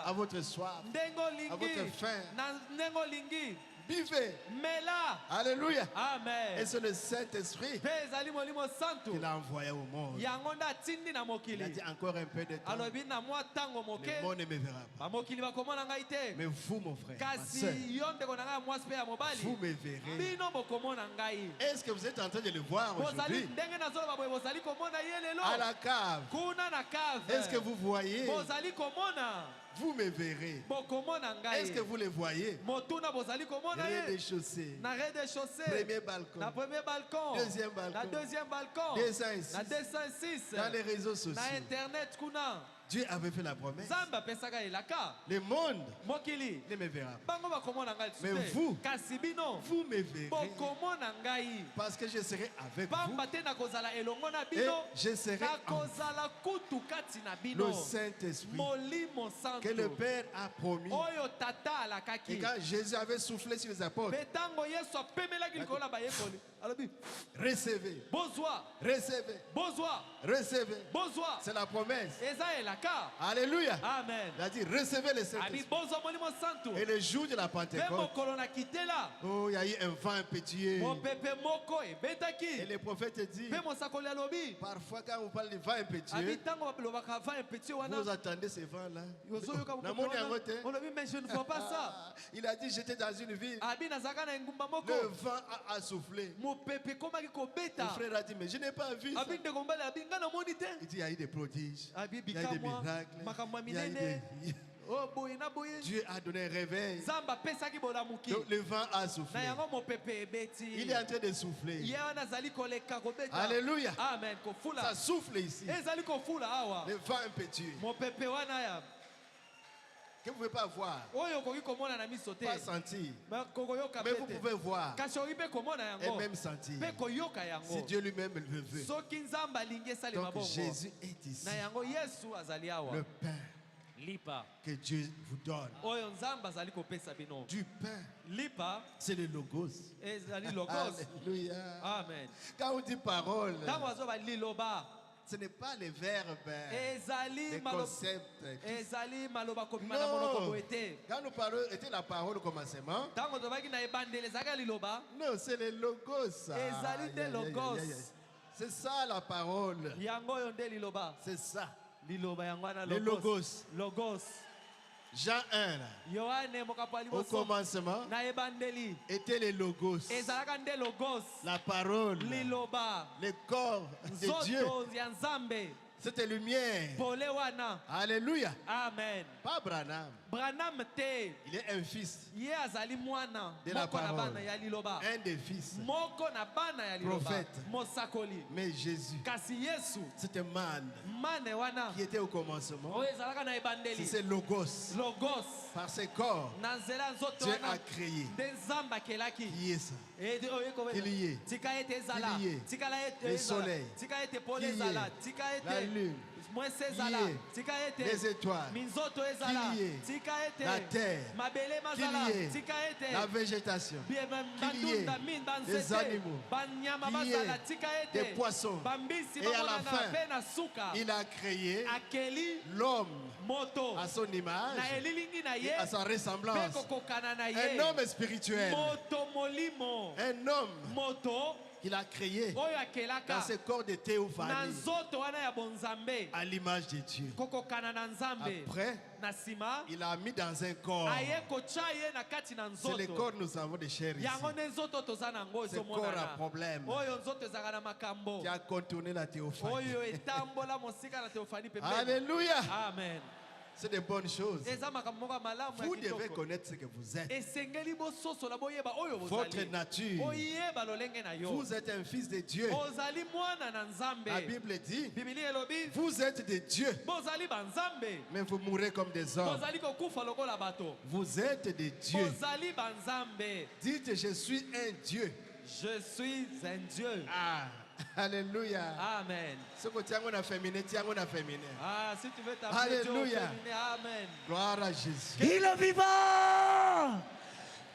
A: à votre soif, à votre faim. Buvez.
B: Mais là.
A: Alléluia.
B: Amen.
A: Et c'est le Saint-Esprit qui l'a envoyé au monde. Il a dit encore un peu de temps. Le monde ne me verra pas. Mais vous, mon frère, ma soeur, vous me verrez. Est-ce que vous êtes en train de le voir aujourd'hui? À la cave. Est-ce que vous voyez? Vous me verrez. Est-ce que vous les voyez? Rez-de-chaussée. Premier balcon. Deuxième balcon. 206. Dans les réseaux sociaux. Dieu avait fait la promesse. Le monde ne me verra pas. Mais vous me verrez. Parce que je serai avec vous. Et je serai en vous. Le Saint-Esprit que le Père a promis. Et quand Jésus avait soufflé sur les apôtres, recevez. Recevez. Recevez. C'est la promesse. Alléluia.
B: Amen.
A: Il a dit recevez le Saint-Esprit. Et le jour de la Pentecôte, oh, il y a eu un vent impétueux. Et le prophète dit, parfois quand vous parlez de vent impétueux, vous attendez ce vent-là.
B: Mais je ne vois pas ça.
A: Il a dit j'étais dans une ville. Le vent a soufflé. Le frère a dit mais je n'ai pas vu ça. Il dit il y a eu des prodiges. Il y a eu des miracles. Il y a eu des... Dieu a donné un réveil. Donc le vent a soufflé. Il est en train de souffler. Alléluia.
B: Amen.
A: Ça souffle ici. Le vent impétueux. Que vous ne pouvez pas voir, pas sentir, mais vous pouvez voir et même sentir. Si Dieu lui-même le veut. Donc Jésus est ici. Le pain que Dieu vous donne. Du pain, c'est le logos. Alléluia.
B: Amen.
A: Quand on dit parole, ce n'est pas les verbes, les concepts. Non. Quand nous parlons, était la parole au commencement. Non, c'est le logos. C'est ça la parole. C'est ça. Le logos. Jean 1, au commencement, était le logos, la parole, le corps de Dieu. C'était lumière. Alléluia.
B: Amen.
A: Pas Branham. Il est un fils de la parole. Un des fils. Prophète. Mais Jésus, c'était man qui était au commencement. C'est Logos. Par ses corps, Dieu a créé. Qui est ça? Qu'il y ait le soleil, qu'il y ait la lune, qu'il y ait les étoiles, qu'il y ait la terre, qu'il y ait la végétation, qu'il y ait les animaux, qu'il y ait des poissons. Et à la fin, il a créé l'homme à son image et à sa ressemblance. Un homme spirituel. Un homme qu'il a créé dans ce corps de théophanie à l'image de Dieu. Après, il a mis dans un corps. C'est le corps nous avons de chair ici. Ce corps a problème qui a contourné la théophanie. Alléluia.
B: Amen.
A: C'est de bonnes choses. Vous devez connaître ce que vous êtes. Votre nature. Vous êtes un fils de Dieu. La Bible dit, vous êtes des dieux, mais vous mourrez comme des hommes. Vous êtes des dieux. Dites, je suis un Dieu.
B: Je suis un Dieu.
A: Ah. Alléluia.
B: Amen.
A: Ah,
B: si tu veux t'appeler
A: Alléluia.
B: Dieu, amen.
A: Gloire à Jésus.
D: Il est vivant.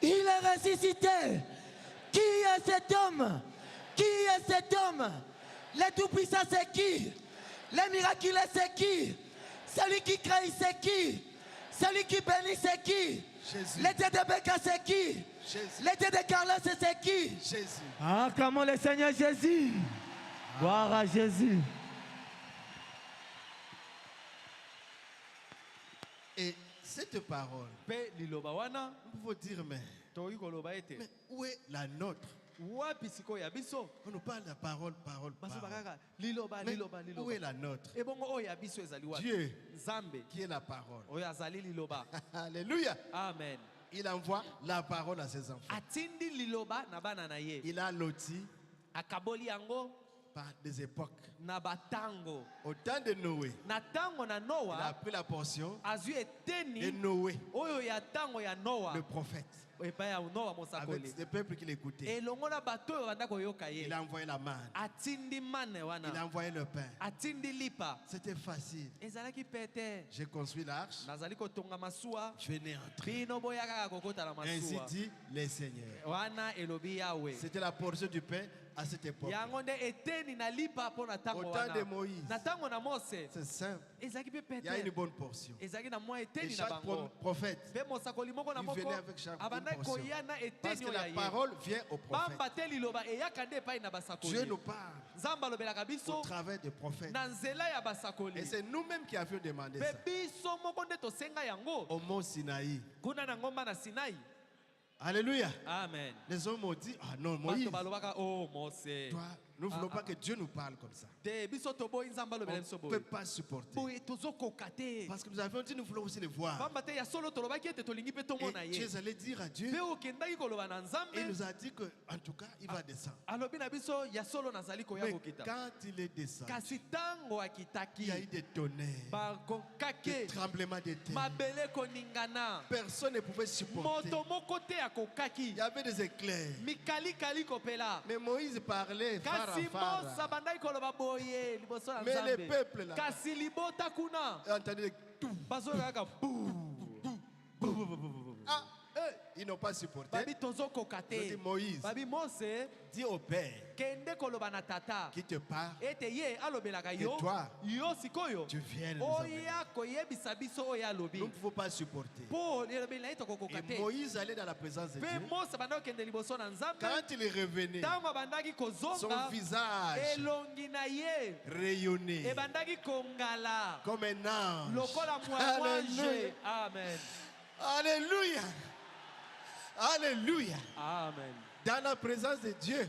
D: Il est ressuscité. Qui est cet homme? Qui est cet homme? Le Tout-Puissant, c'est qui? Le miraculeux, c'est qui? Celui qui crée, c'est qui? Celui qui bénit, c'est qui?
A: Jésus.
D: L'été de Becca, c'est qui?
A: Jésus.
D: L'été de Carlos, c'est qui?
A: Jésus.
D: Ah, comment le Seigneur Jésus. Gloire à Jésus.
A: Et cette parole, nous pouvons dire, mais où est la nôtre? On nous parle de parole. Mais où est la nôtre? Dieu, qui est la parole. Alléluia.
D: Amen.
A: Il envoie la parole à ses enfants. Il a loti par des époques. Au temps de Noé, il a pris la portion de Noé, le prophète, avec des peuples qui l'écoutaient. Il a envoyé la manne. Il a envoyé le pain. C'était facile. J'ai construit l'arche. Je venais entrer. Ainsi dit les seigneurs. C'était la portion du pain à cette époque. Au temps de Moïse, c'est simple. Il y a une bonne portion. Et chaque prophète, il venait avec chaque portion. Parce que la parole vient au prophète. Dieu nous parle au travers des prophètes. Et c'est nous-mêmes qui avions demandé ça. Au mont Sinaï. Alléluia.
D: Amen.
A: Les hommes ont dit, ah non, Moïse, toi, nous ne voulons pas que Dieu nous parle comme ça. On ne peut pas supporter. Parce que nous avions dit, nous voulons aussi le voir. Et Dieu allait dire à Dieu, et il nous a dit qu'en tout cas, il va descendre. Mais quand il est descendu, il y a eu des tonnerres, des tremblements de terre. Personne ne pouvait supporter. Il y avait des éclairs. Mais Moïse parlait. Mais les peuples là, entendez tout. Ils n'ont pas supporté. Dit Moïse, dis au Père qui te parle que toi, tu viennes nous amener. Nous ne pouvons pas supporter. Et Moïse allait dans la présence de Dieu. Quand il revenait, son visage rayonnait comme un ange. Alléluia.
D: Amen.
A: Alléluia. Alléluia.
D: Amen.
A: Dans la présence de Dieu.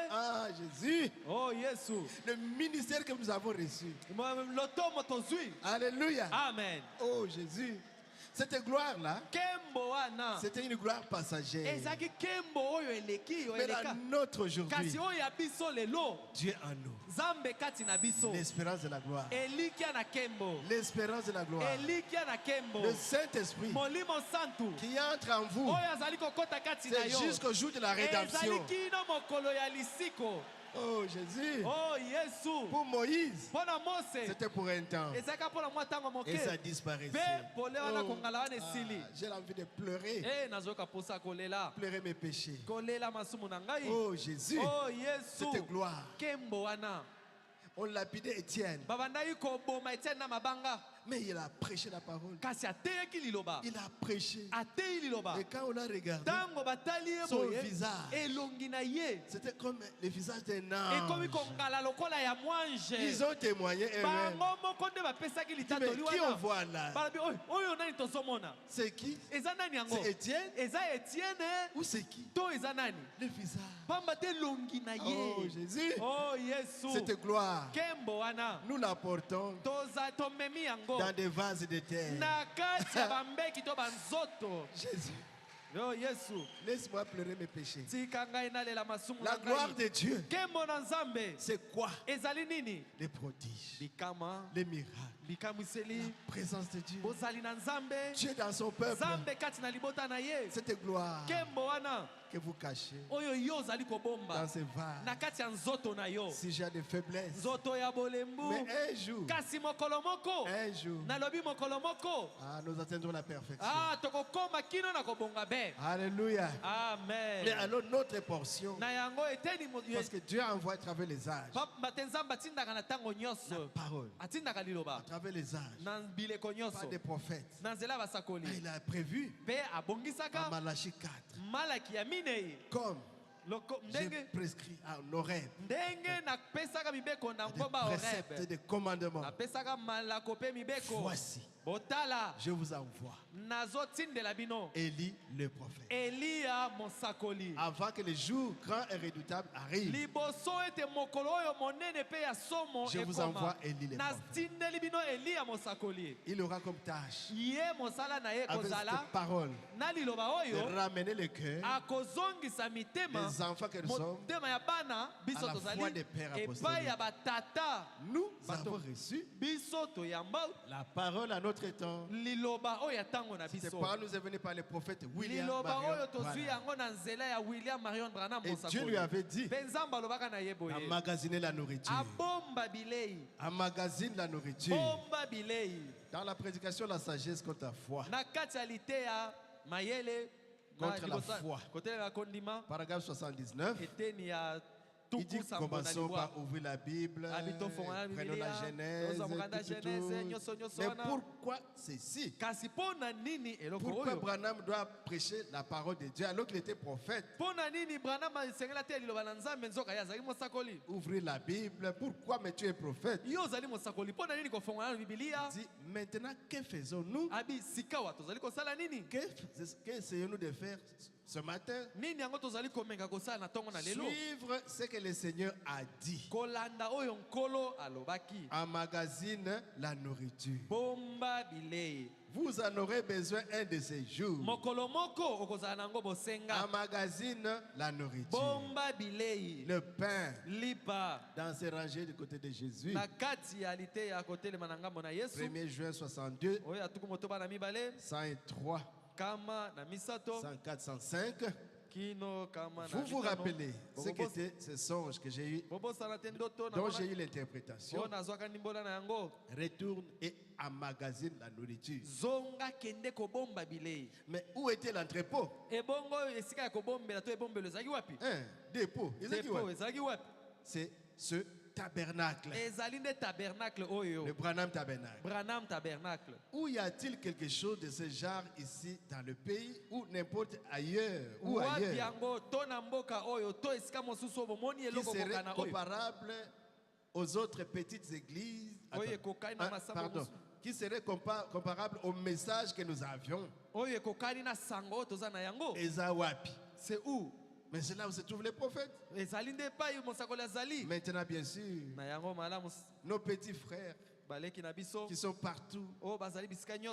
A: Ah, Jésus.
D: Oh, Jésus.
A: Le ministère que nous avons reçu. Alléluia.
D: Amen.
A: Oh, Jésus. Cette gloire-là, c'était une gloire passagère. Mais la nôtre aujourd'hui, Dieu en nous. L'espérance de la gloire. L'espérance de la gloire. Le Saint-Esprit qui entre en vous. C'est jusqu'au jour de la rédemption. Oh Jésus.
D: Oh Jésus.
A: Pour Moïse, c'était pour un temps. Et ça disparaissait. Oh, j'ai envie de pleurer. Pleurer mes péchés. Oh Jésus. Cette gloire. On lapidait Étienne. Mais il a prêché la parole. Il a prêché. Et quand on a regardé son visage, c'était comme le visage d'un ange. Ils ont témoigné eux-mêmes. Mais qui on voit là? C'est qui? C'est Étienne? Ou c'est qui? Le visage. Oh Jésus. Cette gloire, nous la portons dans des vases de terre. Jésus. Laisse-moi pleurer mes péchés. La gloire de Dieu, c'est quoi? Les prodiges, les miracles, la présence de Dieu. Dieu dans son peuple. Cette gloire que vous cachez dans ces vases. Si j'ai des faiblesses, mais un jour, nous atteindrons la perfection. Alléluia.
D: Amen.
A: Mais alors notre portion, parce que Dieu envoie à travers les âges la parole, à travers les âges, par des prophètes. Il a prévu en Malachie 4, comme j'ai prescrit à Horeb des préceptes, des commandements. Voici, je vous envoie Élie le prophète. Avant que le jour grand et redoutable arrive, je vous envoie Élie le prophète. Il aura comme tâche, avec cette parole, de ramener le cœur des enfants que nous sommes à la foi des pères apostoliques. Nous avons reçu la parole à notre temps. Cette parole nous est venue par le prophète William Marion Branham. Et Dieu lui avait dit emmagasiner la nourriture. Emmagasine la nourriture. Dans la prédication de la sagesse contre la foi. Contre la foi. Paragraphe 79. Il dit, commençons par ouvrir la Bible, prenons la Genèse, Mais pourquoi ceci? Pourquoi Branham doit prêcher la parole de Dieu alors qu'il était prophète? Ouvrir la Bible, pourquoi mais tu es prophète? Il dit, maintenant que faisons-nous? Qu'essayons-nous de faire ce matin? Suivre ce que le Seigneur a dit. Emmagasine la nourriture. Vous en aurez besoin un de ces jours. Emmagasine la nourriture. Le pain dans ces rangées du côté de Jésus. 1er juin 62, 103, 104, 105. Vous vous rappelez ce qu'était ce songe que j'ai eu, dont j'ai eu l'interprétation. Retourne et emmagasine la nourriture. Mais où était l'entrepôt? Dépôt. C'est ce tabernacle. Le Branham tabernacle. Où y a-t-il quelque chose de ce genre ici dans le pays ou n'importe ailleurs? Ou ailleurs qui serait comparable aux autres petites églises? Pardon. Qui serait comparable au message que nous avions? Ezawapi. C'est où? Mais c'est là où se trouvent les prophètes. Maintenant, bien sûr, nos petits frères qui sont partout,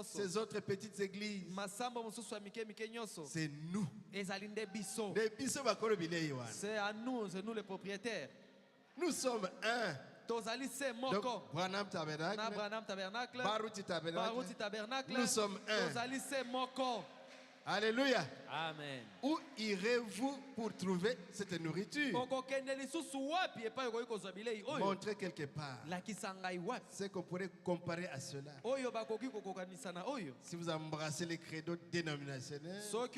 A: ces autres petites églises, c'est nous.
D: C'est à nous, c'est nous les propriétaires.
A: Nous sommes un. Donc, Branham Tabernacle, Baruti Tabernacle, nous sommes un. Alléluia.
D: Amen.
A: Où irez-vous pour trouver cette nourriture? Montrez quelque part. C'est qu'on pourrait comparer à cela. Si vous embrassez les credos dénominationnels, vous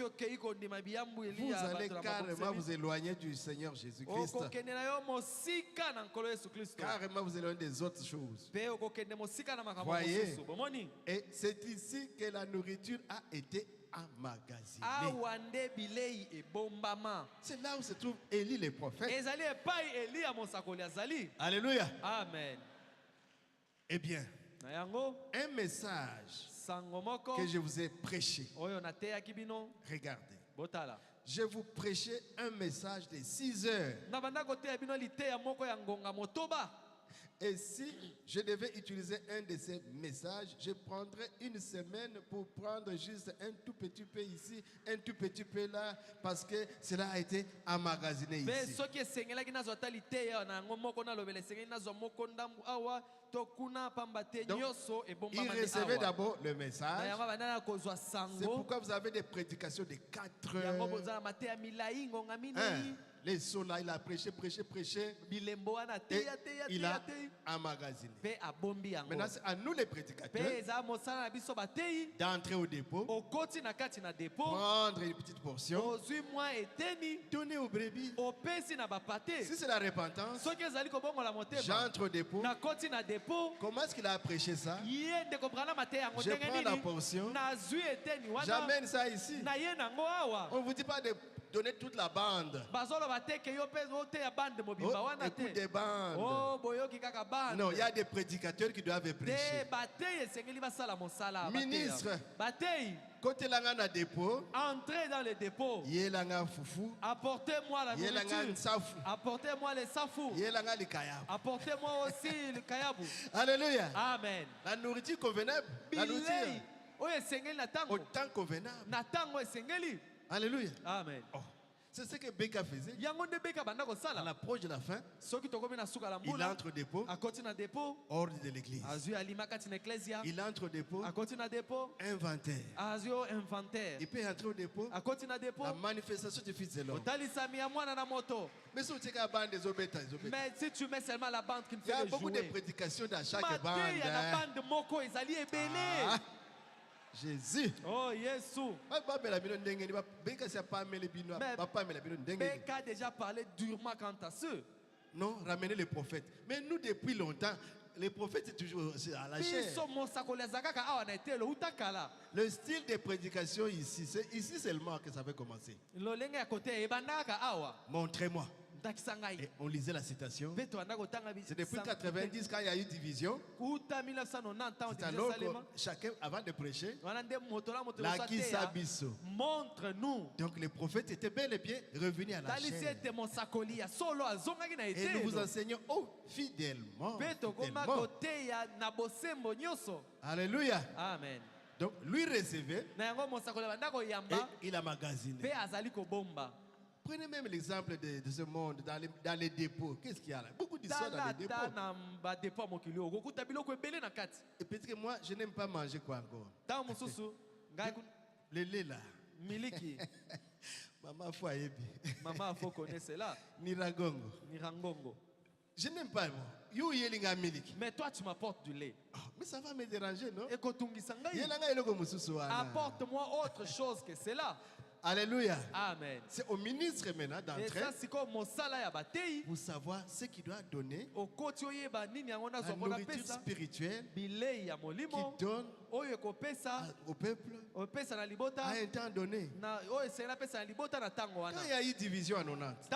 A: allez carrément vous éloigner du Seigneur Jésus-Christ. Carrément vous éloigner des autres choses. Voyez. Et c'est ici que la nourriture a été emmagasinée. C'est là où se trouve Élie le prophète. Alléluia.
D: Amen.
A: Eh bien, un message que je vous ai prêché. Regardez. Je vous prêchais un message de 6 heures. Et si je devais utiliser un de ces messages, je prendrais une semaine pour prendre juste un tout petit peu ici, un tout petit peu là, parce que cela a été emmagasiné ici. Donc, il recevait d'abord le message. C'est pourquoi vous avez des prédications de 4 heures. Les sons là, il a prêché. Et il a emmagasiné. Maintenant, c'est à nous les prédicateurs d'entrer au dépôt, prendre une petite portion, donner aux brebis. Si c'est la repentance, j'entre au dépôt. Comment est-ce qu'il a prêché ça? Je prends la portion, j'amène ça ici. On ne vous dit pas de donner toute la bande. Écoute des bandes. Non, il y a des prédicateurs qui doivent prêcher. Ministre, côté l'angana dépôt,
D: entrez dans le dépôt. Apportez-moi la nourriture. Apportez-moi les safou. Apportez-moi aussi le kayabu.
A: Alléluia.
D: Amen.
A: La nourriture convenable. La nourriture. Autant convenable. Alléluia.
D: Amen.
A: Oh. C'est ce que Beka faisait. À l'approche de la fin, il entre au dépôt, hors de l'église. Il entre au dépôt, inventaire. Il peut entrer au dépôt, la manifestation du Fils de l'homme. Mais
D: si tu mets seulement la bande qui ne fait
A: il y a
D: que
A: beaucoup
D: jouer.
A: de prédications dans chaque bande. Jésus.
D: Oh, Jésus. Beka a déjà parlé durement quant à ceux.
A: Non, ramener les prophètes. Mais nous, depuis longtemps, les prophètes, c'est toujours à la chair. Le style de prédication ici, c'est ici seulement que ça va commencer. Montrez-moi. Et on lisait la citation. C'est depuis 90 quand il y a eu division. C'est alors que chacun, avant de prêcher, montre-nous. Donc les prophètes étaient bel et bien revenus à la chair. Et nous vous enseignons fidèlement. Alléluia.
D: Amen.
A: Donc lui recevait et il a magasiné. Prenez même l'exemple de ce monde dans les dépôts. Qu'est-ce qu'il y a là? Beaucoup d'histoires dans les dépôts. Et peut-être que moi, je n'aime pas manger quoi encore? Le lait là.
D: Miliki.
A: Maman foyer.
D: Maman faut connaître cela.
A: Nirangongo. Je n'aime pas moi.
D: Mais toi tu m'apportes du lait.
A: Oh, mais ça va me déranger, non?
D: Apporte-moi autre chose que cela.
A: Alléluia.
D: Amen.
A: C'est au ministre maintenant d'entrer
D: pour
A: savoir ce qu'il doit donner la nourriture spirituelle qui donne au peuple à un temps donné. Quand il y a eu division à 90,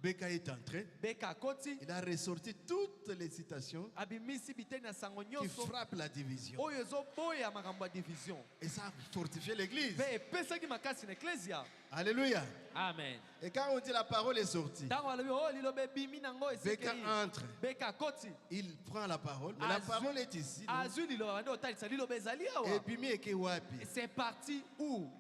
A: Beka est entré. Il a ressorti toutes les citations qui frappent la division. Et ça a fortifié l'église. Alléluia.
D: Amen.
A: Et quand on dit la parole est sortie, Beka entre. Il prend la parole, mais la parole est ici. Et puis,
D: c'est parti où?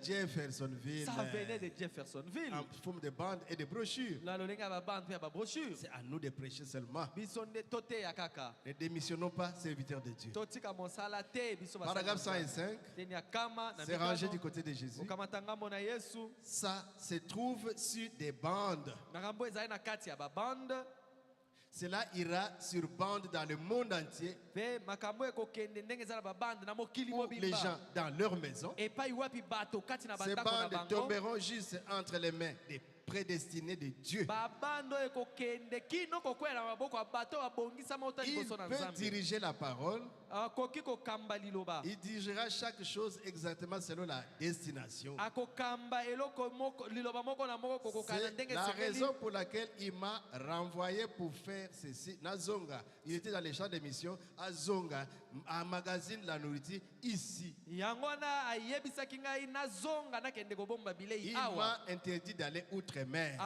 A: Jeffersonville.
D: Ça venait de Jeffersonville.
A: En forme de bandes et de brochures. C'est à nous de prêcher seulement. Ne démissionnons pas, serviteurs de Dieu. Paragraphe 105. C'est rangé du côté de Jésus. Ça se trouve sur des bandes. Cela ira sur bande dans le monde entier. Où les gens dans leur maison. Ces bandes tomberont juste entre les mains des prédestinés de Dieu. Il peut diriger la parole. Il dirigera chaque chose exactement selon la destination. C'est la raison pour laquelle il m'a renvoyé pour faire ceci. Nazonga, il était dans les champs de mission. À Zonga, à magazine la nourriture ici. Il m'a interdit d'aller outre-mer.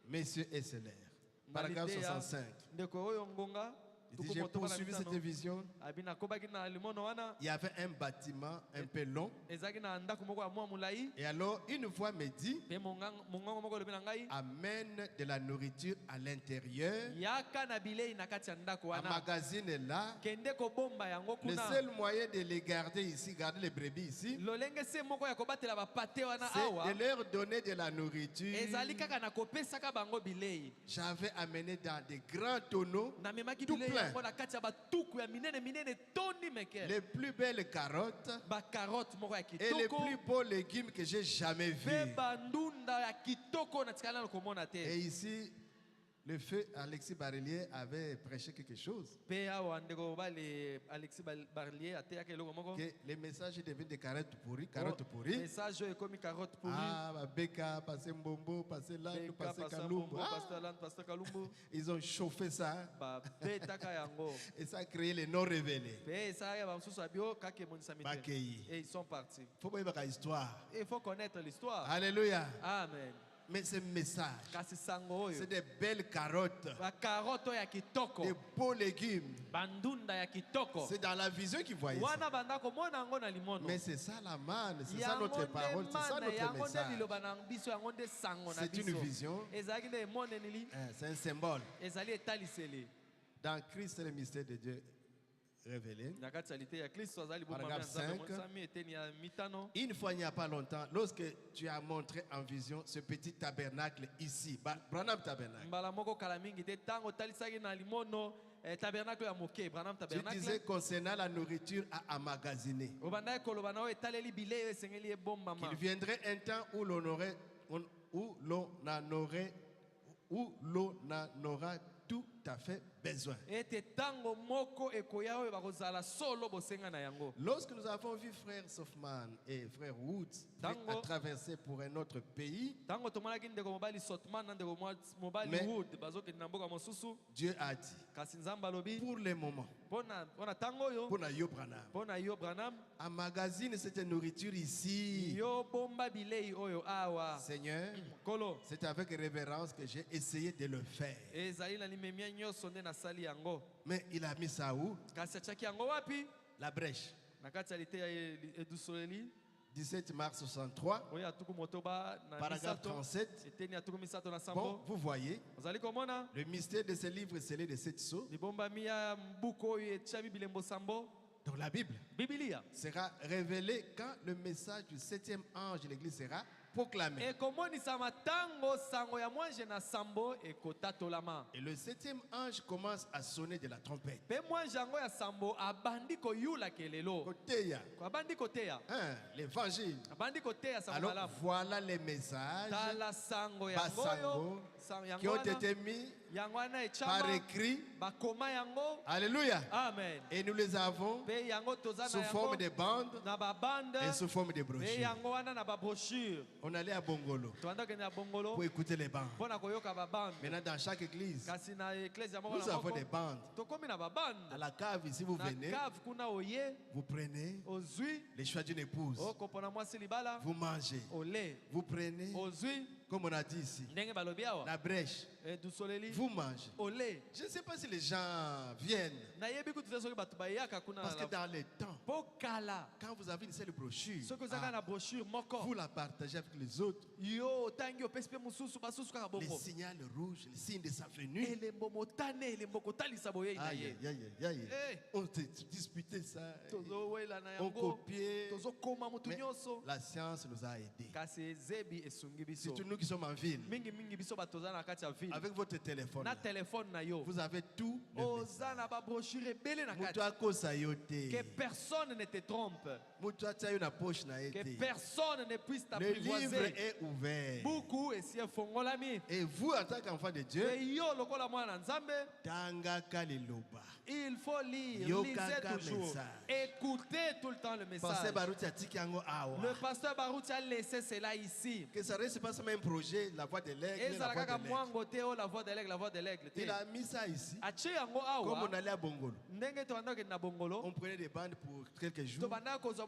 A: Messieurs et sœurs. Paragraphe 65. J'ai poursuivi cette vision. Il y avait un bâtiment un peu long. Et alors, une voix me dit, amène de la nourriture à l'intérieur. Un magazine est là. Le seul moyen de les garder ici, garder les brebis ici, c'est de leur donner de la nourriture. J'avais amené dans des grands tonneaux tout plein. Les plus belles carottes et les plus beaux légumes que j'ai jamais vus. Et ici, le feu Alexis Barlier avait prêché quelque chose. Que les messages deviennent des carottes pourries. Ah, Beka, passez Mbombo, passez là, passez Kalumbo. Ils ont chauffé ça. Et ça a créé les non révélés.
B: Et ils sont partis.
A: Il
B: faut connaître l'histoire.
A: Alléluia.
B: Amen.
A: Mais ce message, c'est des belles carottes, des beaux légumes. C'est dans la vision qu'ils voyaient ça. Mais c'est ça la manne, c'est ça notre parole, c'est ça notre message. C'est une vision, c'est un symbole. Dans Christ, c'est le mystère de Dieu révélé. Paragraphe 5. Une fois, il n'y a pas longtemps, lorsque tu as montré en vision ce petit tabernacle ici, Branham Tabernacle, tu disais concernant la nourriture à emmagasiner, qu'il viendrait un temps où l'on en aura tout à fait besoin. Lorsque nous avons vu frère Softman et frère Woods à traverser pour un autre pays, Dieu a dit, pour le moment, pour Yo Branham, emmagasine cette nourriture ici. Seigneur, c'est avec révérence que j'ai essayé de le faire. Mais il a mis ça où? La brèche. 17 mars 63, paragraphe 37. Bon, vous voyez, le mystère de ce livre scellé de 7 sceaux. Donc la Bible sera révélée quand le message du 7e ange de l'église sera proclamé. Et le 7e ange commence à sonner de la trompette. L'évangile. Alors voilà les messages qui ont été mis par écrit. Alléluia.
B: Amen.
A: Et nous les avons sous forme de bandes et sous forme de brochures. On allait à Bongolo pour écouter les bandes. Maintenant, dans chaque église, nous avons des bandes. À la cave, ici, vous venez, vous prenez les choix d'une épouse. Vous mangez. Vous prenez, comme on a dit ici, la brèche. Vous mangez. Je ne sais pas si les gens viennent. Parce que dans les temps, quand vous avez une seule brochure, vous la partagez avec les autres. Les signaux rouges, les signes de sa venue. Aïe, aïe, aïe, aïe. On disputait ça. On copiait. Mais la science nous a aidés. Surtout nous qui sommes en ville. Avec votre téléphone, vous avez tout.
B: Que personne ne te trompe. Que personne ne puisse t'apprivoiser.
A: Le livre est ouvert.
B: Beaucoup et si
A: et vous, en tant qu'enfant de Dieu,
B: il faut lire, lisez toujours. Écoutez tout le temps le message. Le pasteur Barouti a laissé cela ici.
A: Que ça ne reste pas seulement un projet, la voix de l'aigle. Il a mis ça ici. Comme on allait à Bongolo. On prenait des bandes pour quelques jours.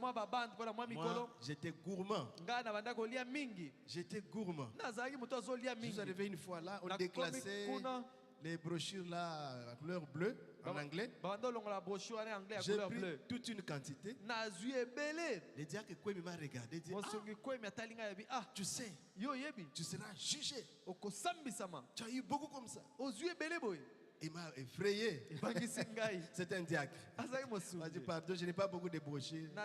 A: Moi, j'étais gourmand. J'étais gourmand. Je suis arrivé une fois là, on déclassait les brochures là à couleur bleue en anglais. J'ai pris toute une quantité. Le diacre Kwemi m'a regardé et dit, tu sais, tu seras jugé. Tu as eu beaucoup comme ça. Il m'a effrayé. C'est un diacre. Il m'a dit, pardon, je n'ai pas beaucoup de brochures. Et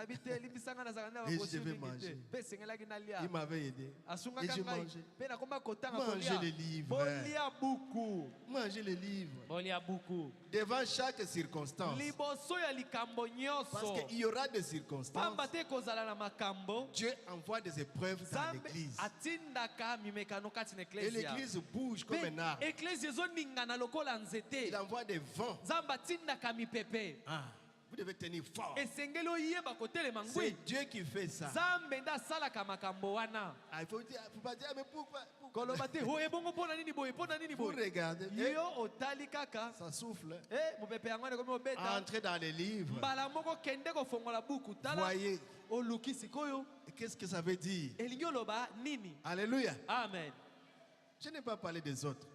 A: je vais manger. Il m'avait aidé. Et je mangeais. Mangez les livres. Mangez les livres. Devant chaque circonstance. Parce qu'il y aura des circonstances. Dieu envoie des épreuves dans l'église. Et l'église bouge comme un arbre. Il envoie des vents. Ah, vous devez tenir fort. C'est Dieu qui fait ça. Ah, il faut pas dire, mais pourquoi? Vous regardez, ça souffle. Entrez dans les livres. Voyez. Qu'est-ce que ça veut dire? Alléluia.
D: Amen.
A: Je n'ai pas parlé des autres.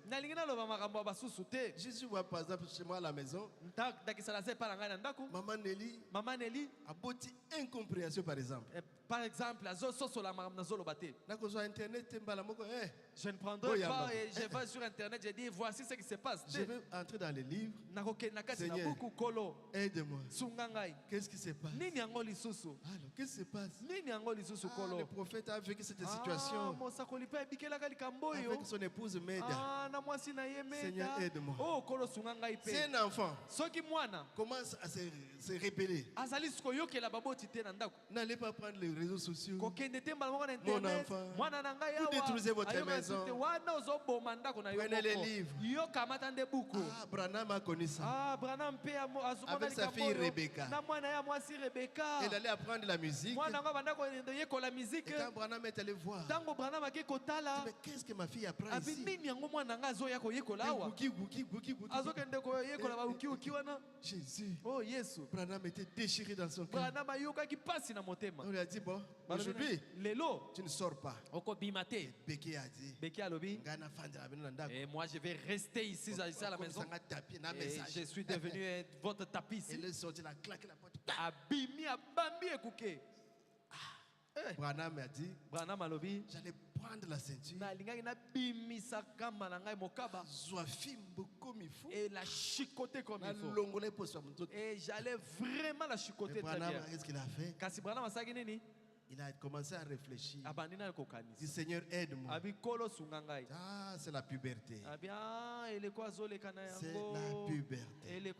A: Jésus voit par exemple chez moi à la maison. Maman Nelly a bâti incompréhension par exemple.
D: Par exemple,
A: Internet,
D: je ne prendrai pas et je vais sur Internet, je dis voici ce qui se passe.
A: Je vais entrer dans les livres. Seigneur, aide-moi. Qu'est-ce qui se passe? Alors, qu'est-ce qui se passe? Le prophète a vécu cette situation avec son épouse Méda. Seigneur, aide-moi. Si un enfant commence à se rébeller, n'allez pas prendre les réseaux sociaux. Mon enfant, vous détruisez votre maison. Prenez les livres. Ah, Branham a connu ça. Avec sa fille Rebecca. Elle allait apprendre la musique. Et quand Branham est allé voir, mais qu'est-ce que ma fille apprend ici? Jésus.
D: Oh, Yesu.
A: Branham était déchiré dans son cœur. On lui a dit, bon, aujourd'hui, tu ne sors pas. Béké a dit,
D: et moi je vais rester ici à la maison. Et je suis devenu votre tapis ici.
A: Elle est sortie, elle a claqué la porte. Branham a dit, j'allais prendre la ceinture. Comme il faut.
D: Et la chicoter comme il faut. Et j'allais vraiment la chicoter très bien.
A: Qu'est-ce qu'il a fait? Il a commencé à réfléchir. Il dit, Seigneur, aide-moi. Ah, c'est la puberté. C'est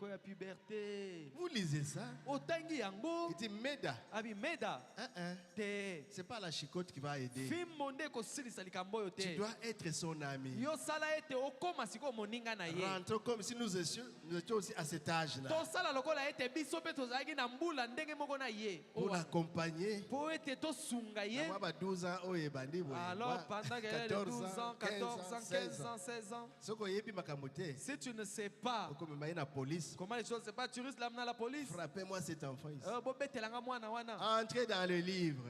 A: la puberté. Vous lisez ça? Il dit, Méda. C'est pas la chicote qui va aider. Tu dois être son ami. Rentre comme si nous étions aussi à cet âge-là. Pour l'accompagner.
D: Alors pendant qu'elle a 12 ans, 14 ans, 15 ans, 16 ans, si tu ne sais pas comment les choses se passent, tu risques d'amener à la police.
A: Frappez-moi cet enfant ici. Entrez dans le livre.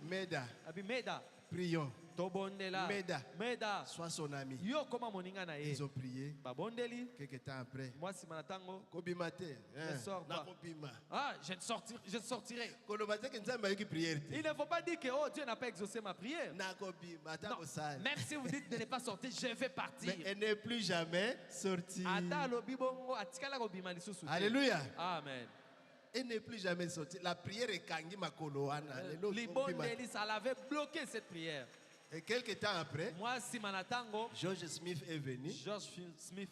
A: Méda, prions. Méda, sois son ami. Ils ont prié. Quelques temps après,
D: je sortirai. Il ne faut pas dire que oh, Dieu n'a pas exaucé ma prière. Non. Même si vous dites de ne pas sortir, je vais partir.
A: Mais elle n'est plus jamais sortie.
D: Alléluia. Amen.
A: Elle n'est plus jamais sortie. La prière est kangi makoloana.
D: Ça l'avait bloqué cette prière.
A: Et quelques temps après, George Smith est venu.
D: George Smith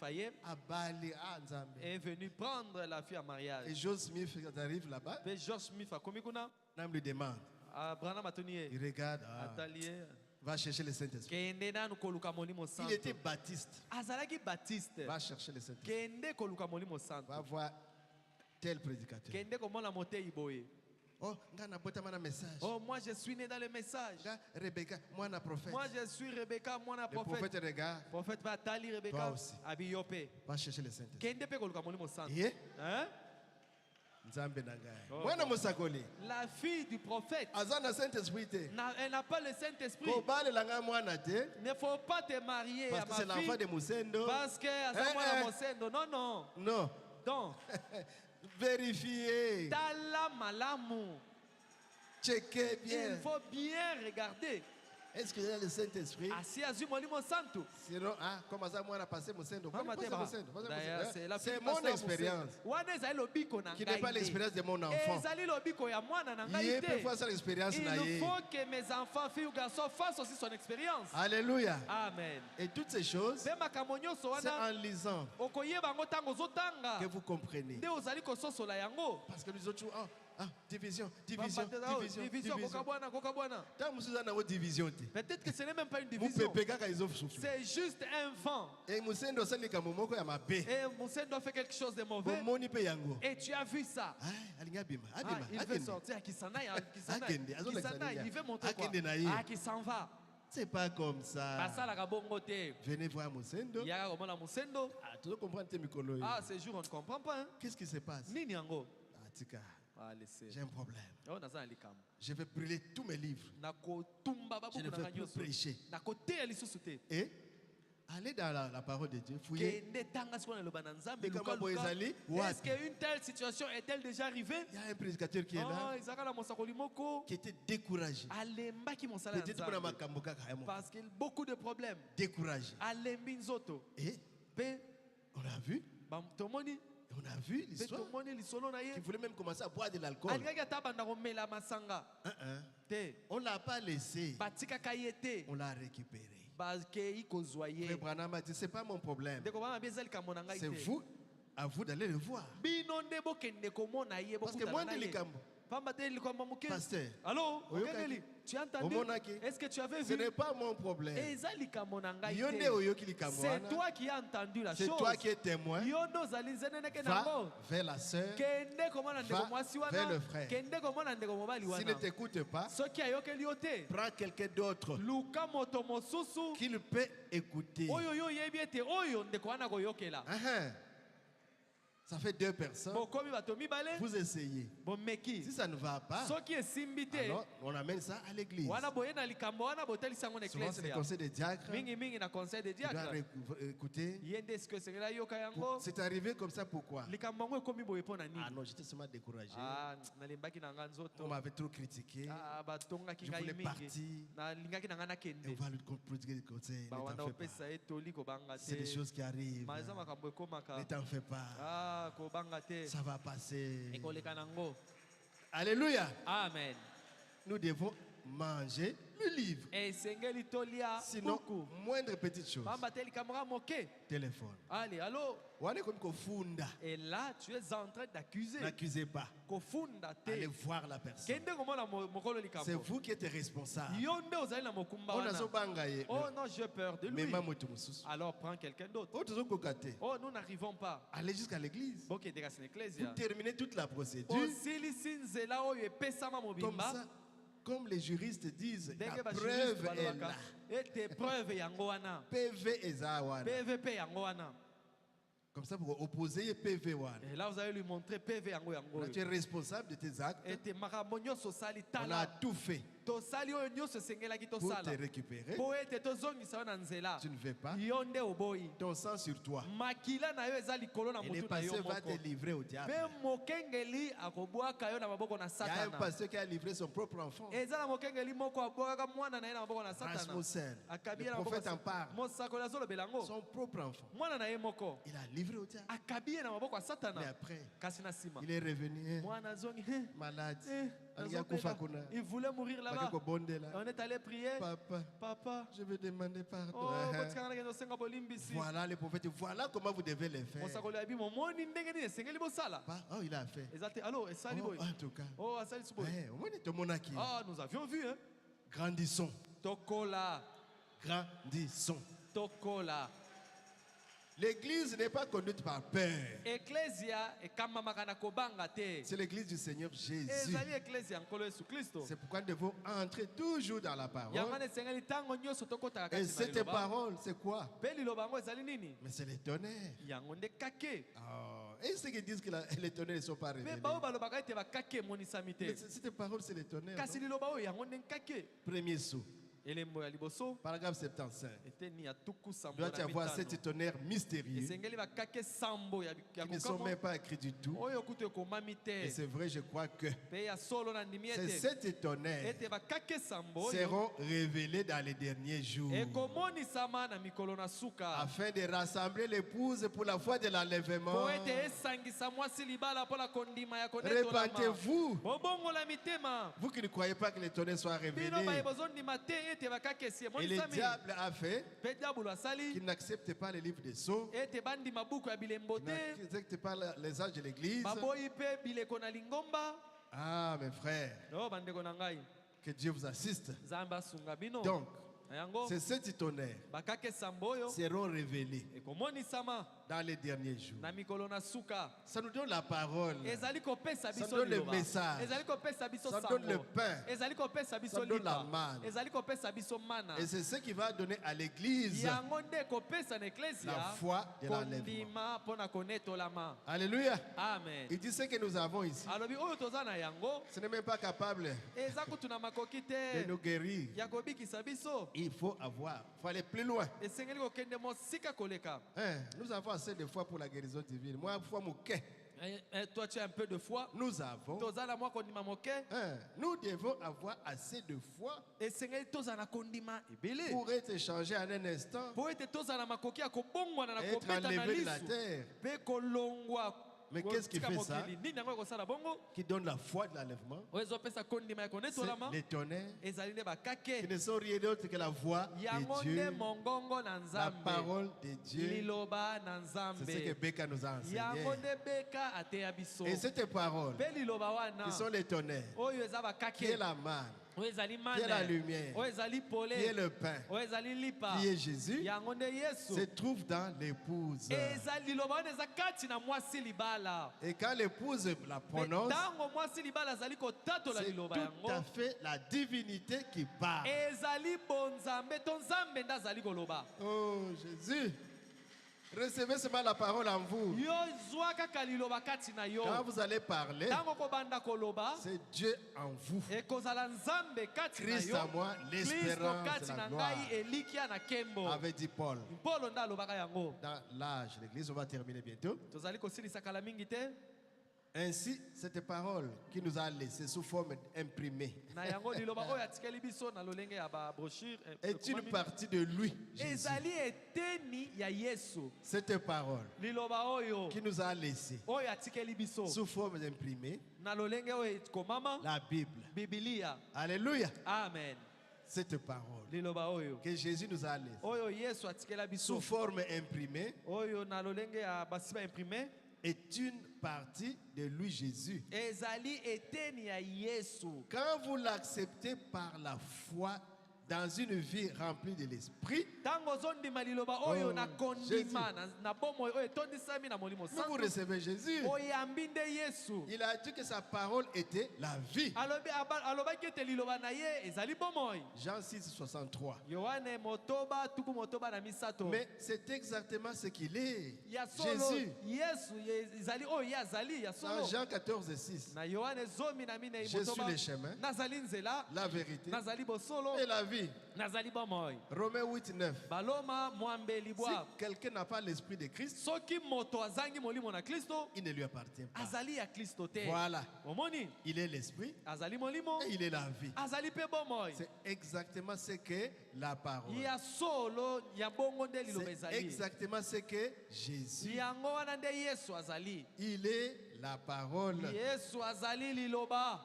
A: est
D: venu prendre la fille en mariage.
A: Et George Smith arrive là-bas.
D: Et George Smith a commis quoi?
A: On lui demande. Il regarde. Va chercher le Saint-Esprit. Il était baptiste. Va chercher le Saint-Esprit. Va voir tel prédicateur.
D: Oh, moi je suis né dans le message.
A: Rebecca, moi na prophète.
D: Moi je suis Rebecca, moi na prophète.
A: Le prophète regarde.
D: Prophète va tali Rebecca.
A: Va chercher le Saint-Esprit.
D: Hein?
A: La fille du prophète, elle n'a pas le Saint-Esprit. Il ne faut pas te marier à ma fille parce que non, non.
B: Non.
A: Donc,
B: vérifiez.
A: Checkez bien. Il faut bien regarder.
B: Est-ce qu'il y a le Saint-Esprit?
A: Sinon,
B: comment ça, moi, on a passé mon Saint?
A: C'est
B: mon expérience. Qui n'est pas l'expérience de mon enfant. Il peut faire son expérience.
A: Il faut que mes enfants, filles ou garçons, fassent aussi son expérience.
B: Alléluia.
A: Amen.
B: Et toutes ces choses, c'est en lisant que vous comprenez. Parce que nous autres, division.
A: Peut-être que ce n'est même pas une division. C'est juste un vent. Et Moussendo fait quelque chose de mauvais. Et tu as vu ça. Il veut sortir. Il veut montrer quoi? Qui s'en va.
B: C'est pas comme ça. Venez voir Moussendo.
A: Ces jours on ne comprend pas.
B: Qu'est-ce qui se passe? J'ai un problème. Je vais brûler tous mes livres. Je ne vais plus prêcher. Et allez dans la parole de Dieu, fouillez.
A: Est-ce qu'une telle situation est-elle déjà arrivée?
B: Il y a un prédicateur qui est là, qui était découragé.
A: Parce qu'il y a beaucoup de problèmes.
B: Découragé. Et on a vu. On a vu l'histoire qui voulait même commencer à boire de l'alcool. On ne l'a pas laissé. On l'a récupéré. Frère Branham a dit, ce n'est pas mon problème. C'est vous, à vous d'aller le voir. Parce que moi, pasteur,
A: allô, tu as entendu? Est-ce que tu avais vu?
B: Ce n'est pas mon problème.
A: C'est toi qui as entendu la chose.
B: C'est toi qui es témoin. Va vers la sœur. Va vers le frère. S'il ne t'écoute pas, prends quelqu'un d'autre qu'il peut écouter. Ça fait 2 personnes. Vous essayez. Si ça ne va pas, alors on amène ça à l'église. Souvent c'est le conseil des diacres. Tu dois écouter. C'est arrivé comme ça, pourquoi? Non, j'étais seulement découragé. On m'avait trop critiqué. Je voulais partir. Et on va lui proposer des conseils. C'est des choses qui arrivent. Ne t'en fais pas. Ça va passer. Alléluia.
A: Amen.
B: Nous devons manger le livre. Sinon, moindre petite chose. Téléphone.
A: Allez, allô.
B: Et
A: là, tu es en train d'accuser.
B: N'accusez pas. Allez voir la personne. C'est vous qui êtes responsable.
A: Oh non, j'ai peur de lui. Alors prends quelqu'un d'autre. Oh, nous n'arrivons pas.
B: Allez jusqu'à l'église. Vous terminez toute la procédure. Comme ça, comme les juristes disent, la preuve est là. PV est là. Comme ça, pour opposer PV.
A: Et là, vous allez lui montrer PV.
B: Tu es responsable de tes actes. On a tout fait pour te récupérer. Tu ne veux pas. Ton sang sur toi. Et le pasteur va te livrer au diable. Il y a un pasteur qui a livré son propre enfant. Rasmussen, le prophète en parle. Son propre enfant. Il a livré au diable. Mais après, il est revenu malade.
A: Il voulait mourir là-bas. On est allé prier.
B: Papa, je veux demander pardon. Voilà le prophète. Voilà comment vous devez le faire. Il a fait. En tout cas.
A: Nous avions vu.
B: Grandissons.
A: Tokola.
B: Grandissons.
A: Tokola. L'église n'est pas conduite par peur. C'est l'église du Seigneur Jésus. C'est pourquoi nous devons entrer toujours dans la parole. Et cette parole, c'est quoi? Mais c'est les tonnerres. Oh. Et ceux qui disent que les tonnerres ne sont pas révélés. Mais cette parole, c'est les tonnerres. Premier saut. Paragraphe 75. Il doit y avoir cette tonnerre mystérieuse qui ne sont même pas écrits du tout. Et c'est vrai, je crois que ces 7 tonnerres seront révélés dans les derniers jours afin de rassembler l'épouse pour la foi de l'enlèvement. Répentez-vous. Vous qui ne croyez pas que les tonnerres soient révélés. Et le diable a fait qu'il n'accepte pas les livres des sceaux, qu'il n'accepte pas les âges de l'église. Ah, mes frères, que Dieu vous assiste. Donc, ces 7 tonnerres seront révélés dans les derniers jours. Ça nous donne la parole. Ça nous donne le message. Ça nous donne le pain. Ça nous donne la manne. Et c'est ce qui va donner à l'église la foi de l'enlèvement. Alléluia.
B: Amen.
A: Il dit ce que nous avons ici. Ce n'est même pas capable de nous guérir. Il faut aller plus loin. Nous avons assez de foi pour la guérison divine. Moi, foi mouquet.
B: Toi, tu as un peu de foi.
A: Nous avons. Nous devons avoir assez de foi pour être changé en un instant. Être enlevé de la terre. Mais qu'est-ce qui fait ça? Qui donne la foi de l'enlèvement? C'est les tonnerres qui ne sont rien d'autre que la voix de Dieu, la parole de Dieu. C'est ce que Beka nous a enseigné. Et cette parole, qui sont les tonnerres, qui est la manne, qui est la lumière, qui est le pain, qui est Jésus, se trouve dans l'épouse. Et quand l'épouse la prononce, c'est tout à fait la divinité qui parle. Oh Jésus, recevez seulement la parole en vous. Quand vous allez parler, c'est Dieu en vous. Christ en moi, l'espérance de la gloire, avait dit Paul. Dans l'âge, l'église, on va terminer bientôt. Ainsi, cette parole qui nous a laissé sous forme imprimée est une partie de lui, Jésus. Cette parole qui nous a laissé sous forme imprimée, la Bible. Alléluia.
B: Amen.
A: Cette parole que Jésus nous a laissée sous forme imprimée est une partie de lui, Jésus. Quand vous l'acceptez par la foi dans une vie remplie de l'esprit, vous recevez Jésus. Il a dit que sa parole était la vie. Jean 6, 63. Mais c'est exactement ce qu'il est. Jésus. Dans Jean 14, 6. Je suis le chemin, la vérité et la vie. Romains 8, 9. Si quelqu'un n'a pas l'esprit de Christ, il ne lui appartient pas. Voilà. Il est l'esprit et il est la vie. C'est exactement ce que la parole. C'est exactement ce que Jésus. Il est la parole.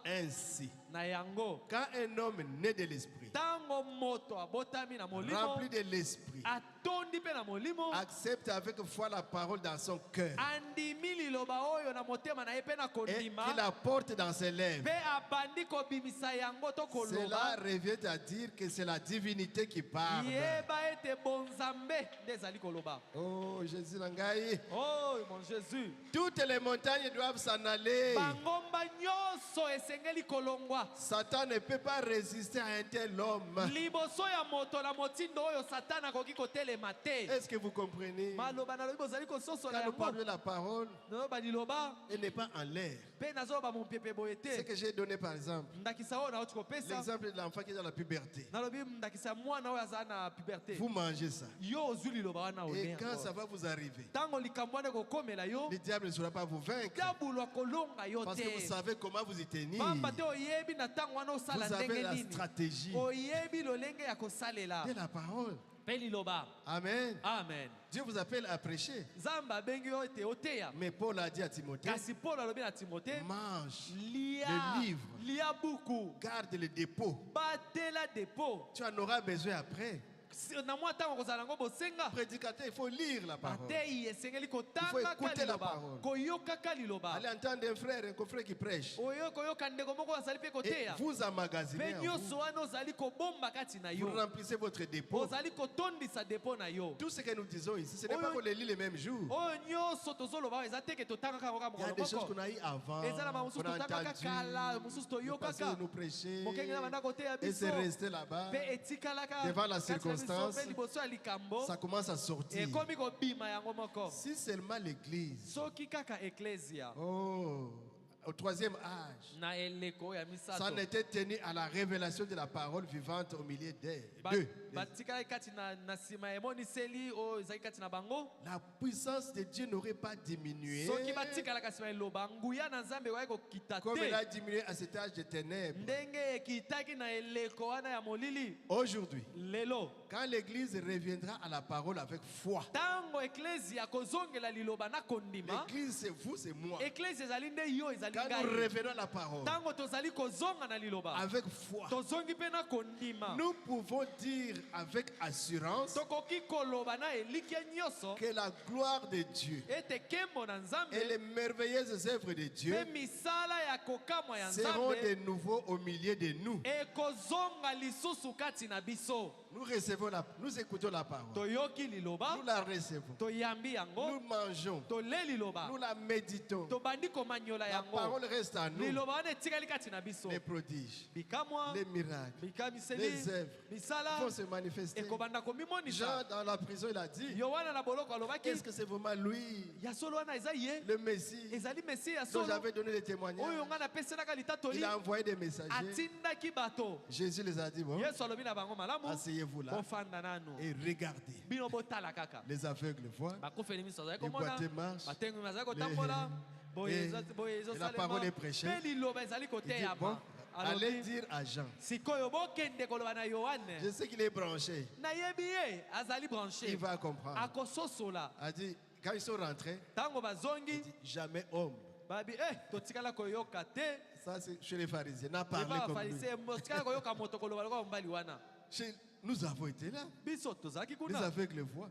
A: Ainsi, quand un homme naît de l'esprit, rempli de l'esprit, accepte avec foi la parole dans son cœur et qu'il la porte dans ses lèvres, cela revient à dire que c'est la divinité qui parle. Oh Jésus Nangai.
B: Oh mon Jésus.
A: Toutes les montagnes doivent s'en aller. Satan ne peut pas résister à un tel homme. Est-ce que vous comprenez? Quand nous parlons de la parole, elle n'est pas en l'air. Ce que j'ai donné par exemple, l'exemple de l'enfant qui est dans la puberté. Vous mangez ça. Et quand ça va vous arriver, le diable ne saura pas vous vaincre. Parce que vous savez comment vous y tenir. Vous avez la stratégie de la parole. Amen.
B: Amen.
A: Dieu vous appelle à prêcher. Mais Paul a dit à Timothée, mange le livre, garde le dépôt. Tu en auras besoin après. Prédicateur, il faut lire la parole. Il faut écouter la parole. Allez entendre un frère, un confrère qui prêche. Et vous emmagasinez en vous. Vous remplissez votre dépôt. Tout ce que nous disons ici, ce n'est pas qu'on les lit le même jour. Il y a des choses qu'on a eues avant, qu'on a entendues. Nous passions nous prêcher et c'est resté là-bas devant la circonstance. Ça commence à sortir. Si seulement l'église, au troisième âge, ça n'était tenu à la révélation de la parole vivante au milieu d'eux. La puissance de Dieu n'aurait pas diminué comme elle a diminué à cet âge de ténèbres. Aujourd'hui, quand l'église reviendra à la parole avec foi, l'église c'est vous, c'est moi. Quand nous revenons à la parole avec foi, nous pouvons dire avec assurance que la gloire de Dieu et les merveilleuses œuvres de Dieu seront de nouveau au milieu de nous. Nous recevons nous écoutons la parole. Nous la recevons. Nous mangeons. Nous la méditons. La parole reste à nous. Les prodiges, les miracles, les œuvres vont se manifester. Jean dans la prison, il a dit, est-ce que c'est vraiment lui, le Messie, dont j'avais donné des témoignages? Il a envoyé des messagers. Jésus les a dit, bon, asseyez-vous là et regardez. Les aveugles voient, les boiteux marchent, et la parole est prêchée. Il dit, bon, allez dire à Jean. Je sais qu'il est branché. Il va comprendre. Il dit, quand ils sont rentrés, il dit, jamais homme. Ça, c'est chez les pharisiens. N'a parlé comme lui. Nous avons été là. Les aveugles voient.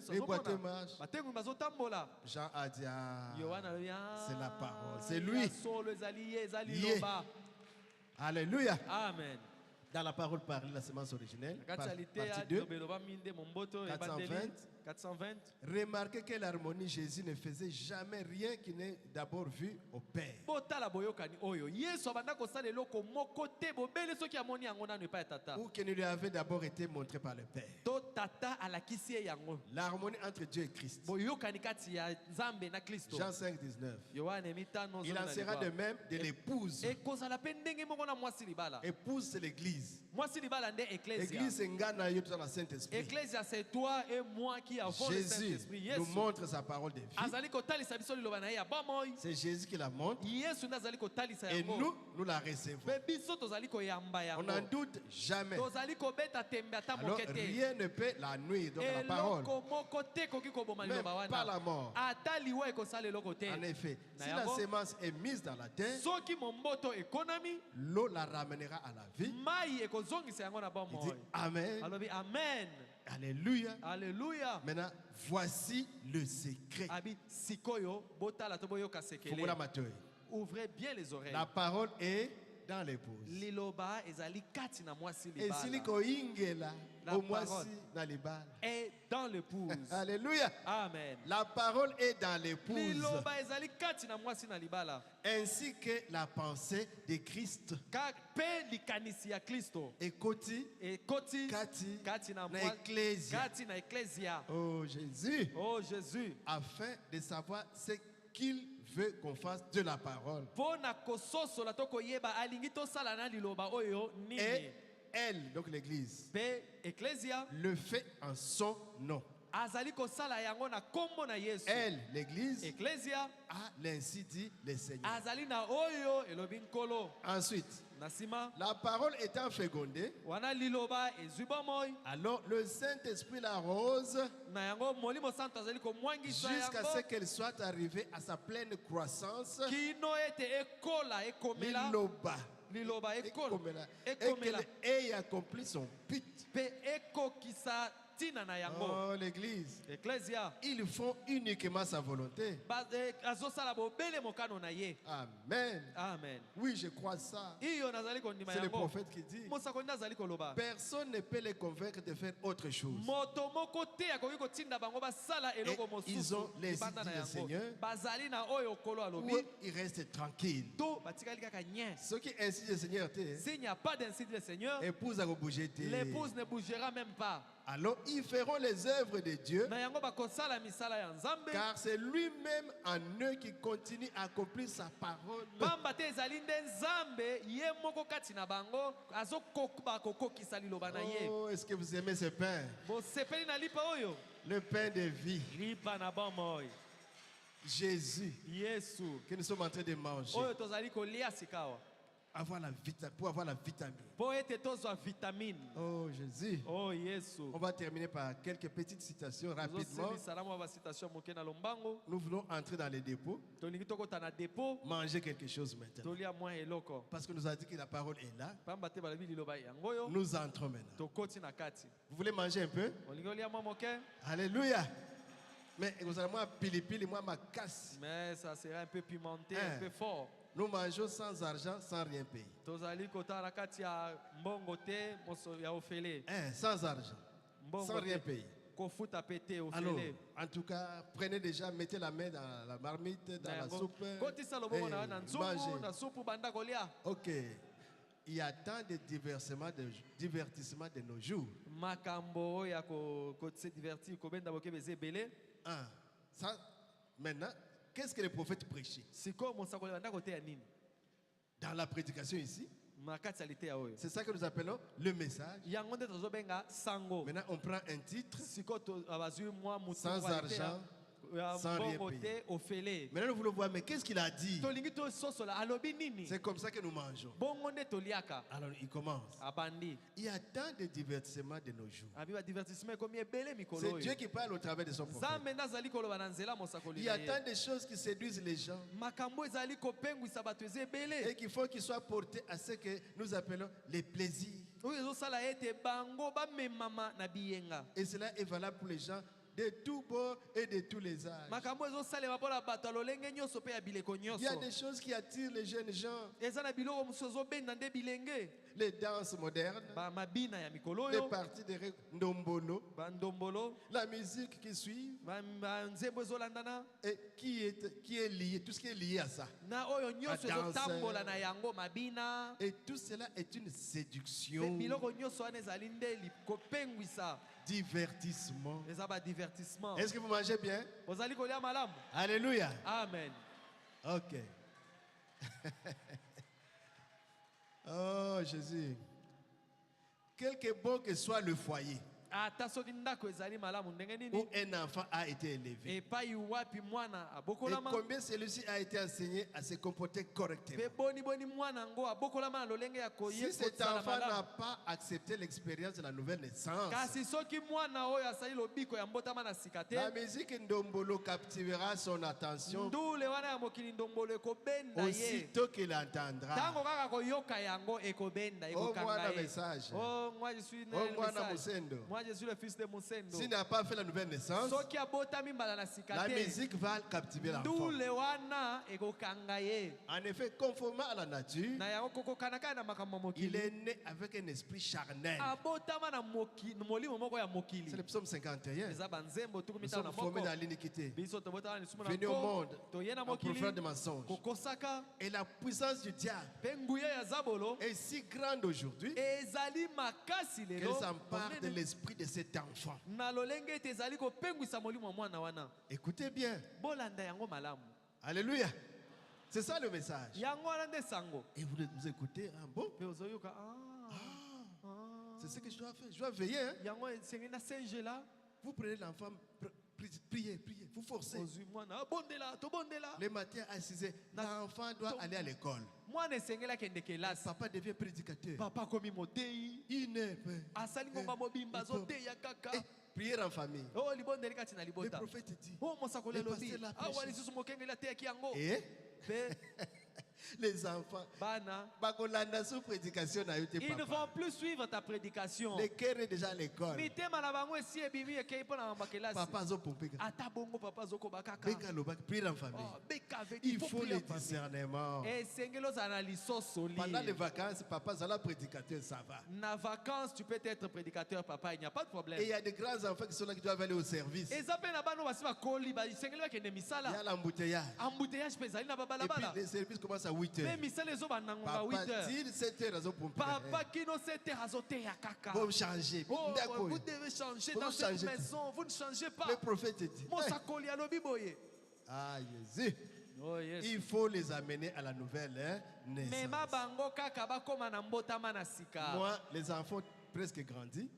A: Les boiteux marchent. Jean a dit, c'est la parole. C'est lui. Yeah. Alléluia.
B: Amen.
A: Dans la parole parlée, la semence originelle, partie 2, 420. Remarquez que l'harmonie, Jésus ne faisait jamais rien qui n'ait d'abord vu au Père. Ou qui ne lui avait d'abord été montré par le Père. L'harmonie entre Dieu et Christ. Jean 5, 19. Il en sera de même de l'épouse. Épouse, c'est l'église. L'église, c'est Ngana Yoto dans la Saint-Esprit.
B: C'est toi et moi qui avons le Saint-Esprit.
A: Jésus nous montre sa parole de vie. C'est Jésus qui la montre. Et nous la recevons. On n'en doute jamais. Alors rien ne peut la nuire dans la parole. Même pas la mort. En effet, si la semence est mise dans la terre, l'eau la ramènera à la vie. Il dit Amen. Alléluia.
B: Alléluia.
A: Maintenant, voici le secret.
B: Ouvrez bien les oreilles.
A: La parole est dans l'épouse. Et si l'ikoingela au moisi dans les balles.
B: Est dans l'épouse.
A: Alléluia.
B: Amen.
A: La parole est dans l'épouse. Ainsi que la pensée de Christ. Et Koti. Kati na ecclésia. Oh Jésus.
B: Oh Jésus.
A: Afin de savoir ce qu'il veut qu'on fasse de la parole. Et elle, donc l'église, le fait en son nom. Elle, l'église, a l'ainsi dit le Seigneur. Ensuite, la parole étant fécondée, alors le Saint-Esprit l'arrose jusqu'à ce qu'elle soit arrivée à sa pleine croissance. Liloba, et qu'elle ait accompli son but. Oh, l'église. Ils font uniquement sa volonté. Amen.
B: Amen.
A: Oui, je crois ça. C'est le prophète qui dit. Personne ne peut les convaincre de faire autre chose. Et ils ont les idées du Seigneur. Oui, ils restent tranquilles. Ce qui incite le Seigneur,
B: s'il n'y a pas d'incite le Seigneur,
A: l'épouse
B: ne bougera même pas.
A: Alors ils feront les œuvres de Dieu, car c'est lui-même en eux qui continue à accomplir sa parole. Oh, est-ce que vous aimez ce pain? Le pain de vie. Jésus, que nous sommes en train de manger. Pour avoir la vitamine. Oh Jésus.
B: Oh Jésus.
A: On va terminer par quelques petites citations rapidement. Nous voulons entrer dans les dépôts. Manger quelque chose maintenant. Parce que nous a dit que la parole est là. Nous entrons maintenant. Vous voulez manger un peu? Alléluia. Mais vous avez moi pili moi ma casse.
B: Mais ça sera un peu pimenté, un peu fort.
A: Nous mangeons sans argent, sans rien payer. Sans argent, sans rien payer. Alors, en tout cas, prenez déjà, mettez la main dans la marmite, dans la soupe. Et mangez. Ok. Il y a tant de divertissements de nos jours. Ça, maintenant, qu'est-ce que les prophètes prêchaient? Dans la prédication ici, c'est ça que nous appelons le message. Maintenant, on prend un titre, sans argent, sans rien payer. Maintenant, nous voulons voir, mais qu'est-ce qu'il a dit? C'est comme ça que nous mangeons. Alors, il commence. Il y a tant de divertissements de nos jours. C'est Dieu qui parle au travers de son prophète. Il y a tant de choses qui séduisent les gens et qu'il faut qu'ils soient portés à ce que nous appelons les plaisirs. Et cela est valable pour les gens de tous bords et de tous les âges. Il y a des choses qui attirent les jeunes gens. Les danses modernes, les parties de ndombolo, la musique qui suit, et qui est lié, tout ce qui est lié à ça. Et tout cela est une séduction. Divertissement. Est-ce que vous mangez bien? Alléluia.
B: Amen.
A: Ok. Oh Jésus. Quelque bon que soit le foyer où un enfant a été élevé, et combien celui-ci a été enseigné à se comporter correctement. Si cet enfant n'a pas accepté l'expérience de la nouvelle naissance, la musique ndombolo captivera son attention aussitôt qu'il entendra. Oh, moi, le message.
B: Oh, moi je suis
A: Oh, moi, musendo.
B: Moi
A: Jésus le fils de Monsendo.
E: S'il n'a pas fait la nouvelle naissance, la musique va captiver l'enfant. En effet, conformément à la nature, il est né avec un esprit charnel. C'est le psaume 51. Nous sommes formés dans l'iniquité. Venus au monde en proférant de mensonges. Et la puissance du diable est si grande aujourd'hui qu'elle s'empare de l'esprit de cet enfant. Écoutez bien. Alléluia. C'est ça le message. Et vous écoutez, ah bon? C'est ce que je dois faire. Je dois veiller. Hein? Vous prenez l'enfant, priez, vous forcez. Le matin à 6h, l'enfant doit aller à l'école. Papa devient prédicateur. Il n'est pas. Prier en famille. Le prophète dit. Et les enfants,
A: ils ne vont plus suivre ta prédication.
E: Le cœur est déjà à l'école. Prier en famille. Il faut le discernement. Pendant les vacances, papa sera prédicateur, ça va.
A: Na vacances, tu peux être prédicateur, papa, il n'y a pas de problème.
E: Et il y a des grands enfants qui sont là qui doivent aller au service. Il y a l'embouteillage. Et puis les services commencent à 8h. Papa dit 7h. Vous changez.
A: Vous devez changer dans cette maison. Vous ne changez pas.
E: Le prophète dit. Ah, Jésus.
A: Oh, yes.
E: Il faut les amener à la nouvelle naissance. Moi, les enfants presque grandis.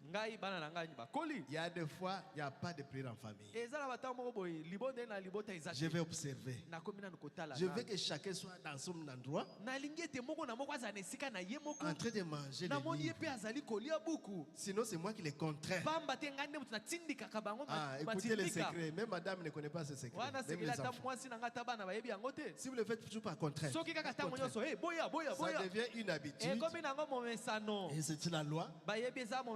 E: Il y a des fois, il n'y a pas de prière en famille. Je vais observer. Je veux que chacun soit dans son endroit en train de manger les livres. Sinon, c'est moi qui les contrains. Ah, écoutez les secrets. Même madame ne connaît pas ces secrets. Même les enfants. Si vous le faites toujours par contrainte, ça devient une habitude. Et c'est la loi.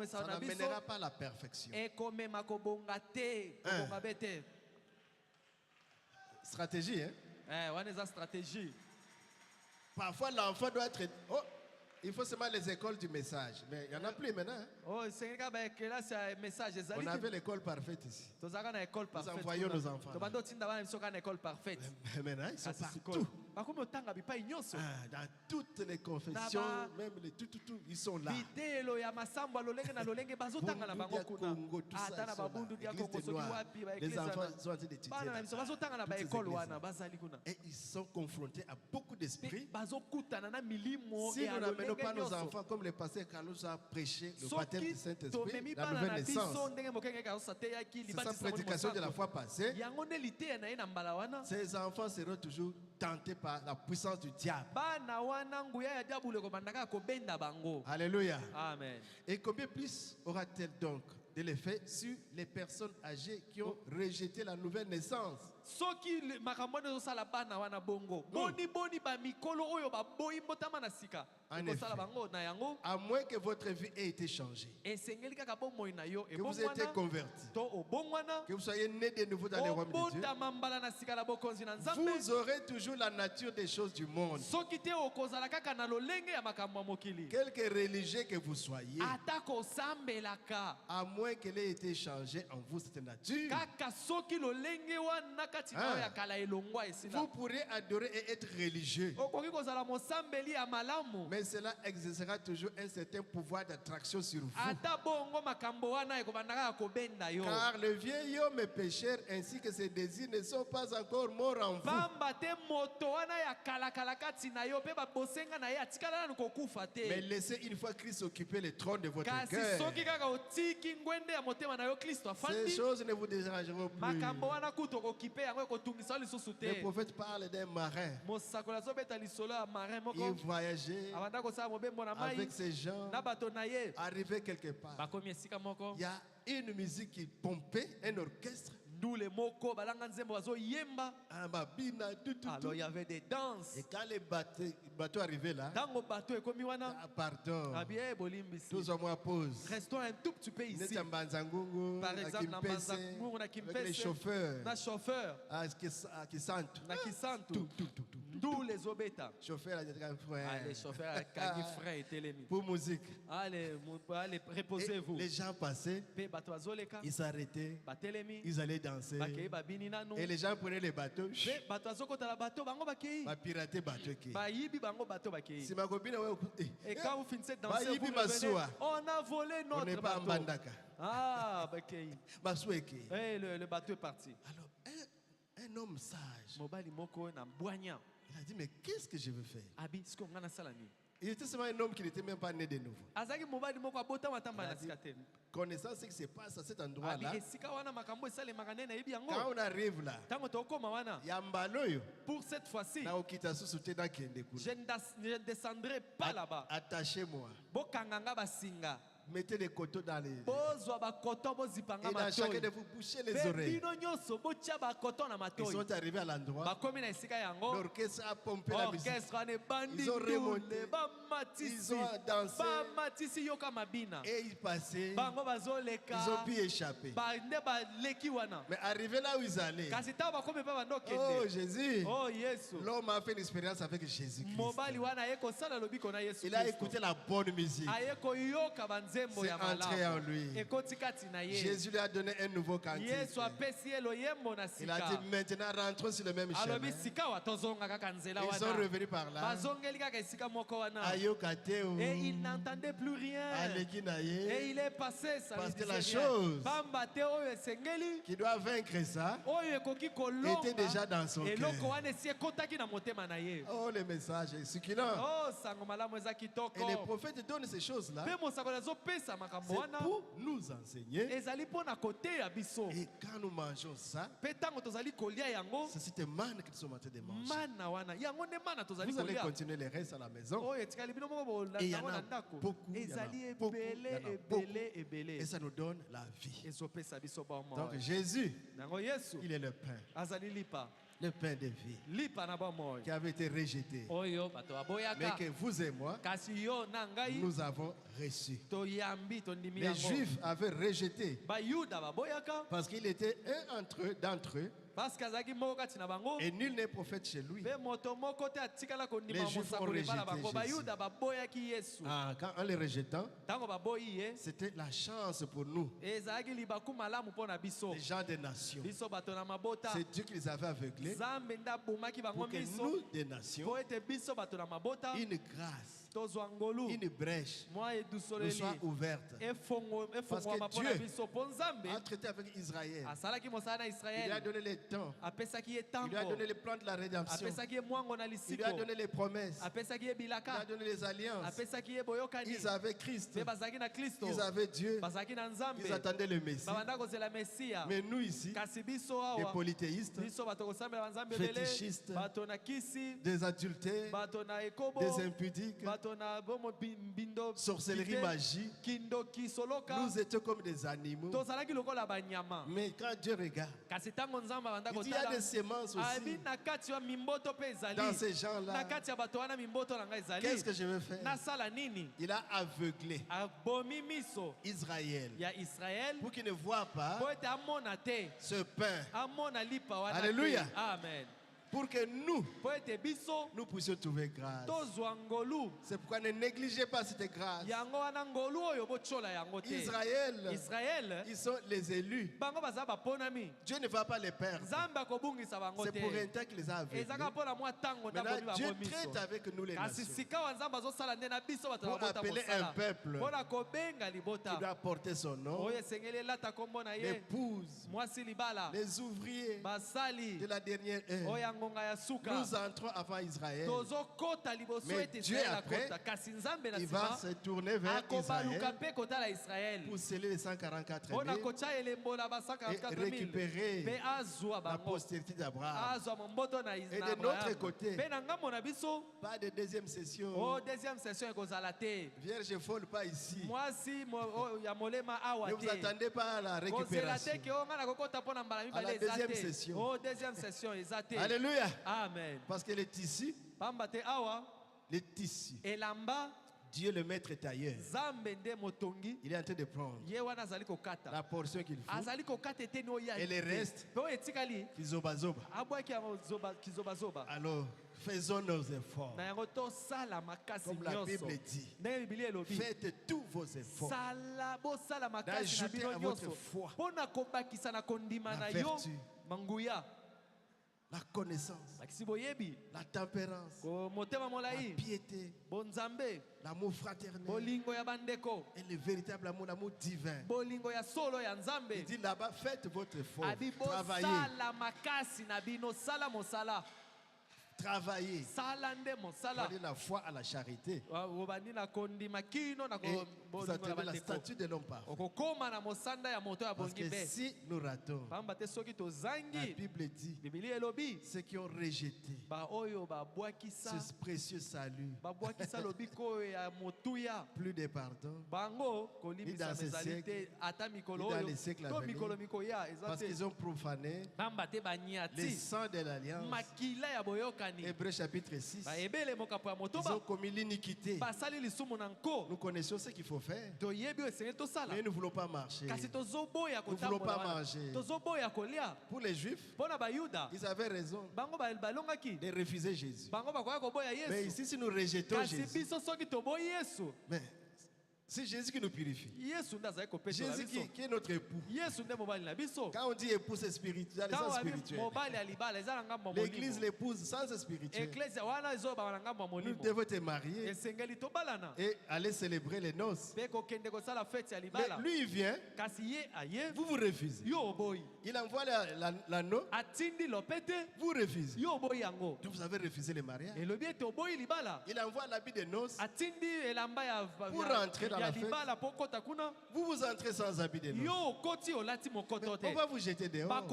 E: Ça n'amènera pas la perfection. Stratégie, hein?
A: Stratégie.
E: Parfois, l'enfant doit être... Oh, il faut seulement les écoles du message. Mais il n'y en a plus maintenant. Hein? On avait l'école parfaite ici. Nous envoyons nos enfants. Mais maintenant, ils sont partout. Dans toutes les confessions, même les tout, ils sont là. Congo, tout ça, les enfants sont en train d'étudier. Et ils sont confrontés à beaucoup d'esprits. Si nous n'amenons pas nos enfants, comme le pasteur Carlos a prêché, le baptême du Saint-Esprit, la nouvelle naissance, c'est sa prédication de la fois passée, ces enfants seront toujours tentés par la puissance du diable. Alléluia.
A: Amen.
E: Et combien plus aura-t-elle donc de l'effet sur les personnes âgées qui ont rejeté la nouvelle naissance? En effet, à moins que votre vie ait été changée, que vous ayez été converti, que vous soyez né de nouveau dans le royaume de Dieu, vous aurez toujours la nature des choses du monde. Quelque religieux que vous soyez, à moins qu'elle ait été changée en vous cette nature, vous pourrez adorer et être religieux, mais cela exercera toujours un certain pouvoir d'attraction sur vous. Car le vieil homme est pécheur ainsi que ses désirs ne sont pas encore morts en vous. Mais laissez une fois Christ occuper le trône de votre cœur. Ces choses ne vous dérangeront plus. Le prophète parle d'un marin. Il voyageait avec ces gens, arrivé quelque part. Il y a une musique qui pompait, un orchestre.
B: D'où les moko balanga nzembo bazo yemba. Alors il y avait des danses.
E: Et quand les bateaux arrivaient là,
B: tango bateau ekomi wana.
E: Pardon.
B: Abie bolimbisi.
E: Tous en moi pause.
B: Restons un tout petit peu ici. Par exemple, na Mbanzangungu na Kimpese.
E: Les chauffeurs.
B: Na chauffeur.
E: Qui sentent.
B: Na Kisantu. D'où les obeta.
E: Chauffeur a dit frère.
B: Les chauffeurs a kagi frère et telemi.
E: Pour musique.
B: Allez, reposez-vous.
E: Les gens passaient. Ils s'arrêtaient. Ils allaient danser. Et les gens prenaient les bateaux. Ils pirataient les bateaux. Si ma copine
B: et quand vous finissez de danser, vous revenez, on a volé notre bateau. Ah, et le bateau est parti.
E: Alors, un homme sage,
B: il
E: a dit, mais qu'est-ce que je veux faire? Il était seulement un homme qui n'était même pas né de nouveau. Connaissant ce qui se passe à cet endroit-là, quand on arrive là,
B: pour cette fois-ci, je ne descendrai pas là-bas.
E: Attachez-moi. Mettez des coteaux dans les... Et dans chacun de vous bouchez les oreilles. Ils sont arrivés à l'endroit. L'orchestre a pompé la musique. Ils ont remonté. Ils ont dansé. Et ils passaient. Ils ont pu échapper. Mais arrivé là où ils allaient, oh Jésus, l'homme a fait une expérience avec Jésus-Christ. Il a écouté la bonne musique. C'est entré en lui. Jésus lui a donné un nouveau cantique. Il a dit maintenant rentrons sur le même chemin. Ils sont revenus par là.
B: Et il n'entendait plus rien. Et il est passé ça.
E: Parce que la chose qui doit vaincre ça était déjà dans son cœur. Oh, le message est succulent. Et les prophètes donnent ces choses-là. C'est pour nous enseigner. Et quand nous mangeons ça, c'est cette manne que nous sommes en train de manger. Vous allez continuer les restes à la maison. Et il y en a beaucoup. Et ça nous donne la vie. Donc Jésus, il est le pain. Le pain de vie qui avait été rejeté, mais que vous et moi, nous avons reçu. Les Juifs avaient rejeté parce qu'il était un d'entre eux. Et nul n'est prophète chez lui. Les Juifs ont rejeté Jésus. Quand on les rejetant, c'était la chance pour nous, les gens des nations. C'est Dieu qui les avait aveuglés pour que nous, des nations, une grâce, une brèche nous soit ouverte. Parce que Dieu a traité avec Israël. Il lui a donné les temps. Il lui a donné les plans de la rédemption. Il lui a donné les promesses. Il lui a donné les alliances. Ils avaient Christ. Ils avaient Dieu. Ils attendaient le Messie. Mais nous ici, des polythéistes, fétichistes, des adultères, des impudiques, sorcellerie, magie, nous étions comme des animaux. Mais quand Dieu regarde, il y a des semences aussi dans ces gens-là. Qu'est-ce que je veux faire? Il a aveuglé Israël pour qu'il ne voit pas ce pain. Alléluia.
B: Amen.
E: Pour que nous puissions trouver grâce. C'est pourquoi ne négligez pas cette grâce. Israël, ils sont les élus. Dieu ne va pas les perdre. C'est pour un temps qu'il les a aveuglés. Maintenant, Dieu traite avec nous les nations pour appeler un peuple qui doit porter son nom, l'épouse, les ouvriers de la dernière heure. Nous entrons avant Israël. Mais Dieu après, il va se tourner vers Israël pour sceller les 144 000 et récupérer la postérité d'Abraham. Et de notre côté, pas de deuxième session. Vierge folle, pas ici. Ne vous attendez pas à la récupération. À la deuxième session. Alléluia.
D: Amen.
E: Parce que les tissus, Dieu le maître tailleur, il est en train de prendre la portion qu'il faut et les restes, alors faisons nos efforts. Comme la Bible dit, faites tous vos efforts d'ajouter à votre foi la vertu, la connaissance, la tempérance, la piété, l'amour fraternel et le véritable amour, l'amour divin. Il dit là-bas, faites votre effort, travaillez. Travailler. La foi à la charité. Et vous attendez la statue de l'homme parfait. Parce que si nous ratons, la Bible dit, ceux qui ont rejeté ce précieux salut, plus de pardon, ni dans ce siècle, ni dans les siècles à venir, parce qu'ils ont profané le sang de l'alliance. Hébreux chapitre 6. Ils ont commis l'iniquité. Nous connaissons ce qu'il faut faire. Mais nous ne voulons pas marcher. Nous ne voulons pas manger. Pour les Juifs, ils avaient raison de refuser Jésus. Mais ici, si nous rejetons Jésus, mais c'est Jésus qui nous purifie. Jésus qui est notre époux. Quand on dit époux, c'est spirituel, c'est spirituel. L'église l'épouse sans spirituel. Nous devons te marier et aller célébrer les noces. Mais lui, il vient, vous vous refusez. Il envoie l'anneau, vous refusez. Donc vous avez refusé le mariage. Il envoie l'habit de noces pour rentrer dans la fête. Vous vous entrez sans habit de noces. On va vous jeter dehors.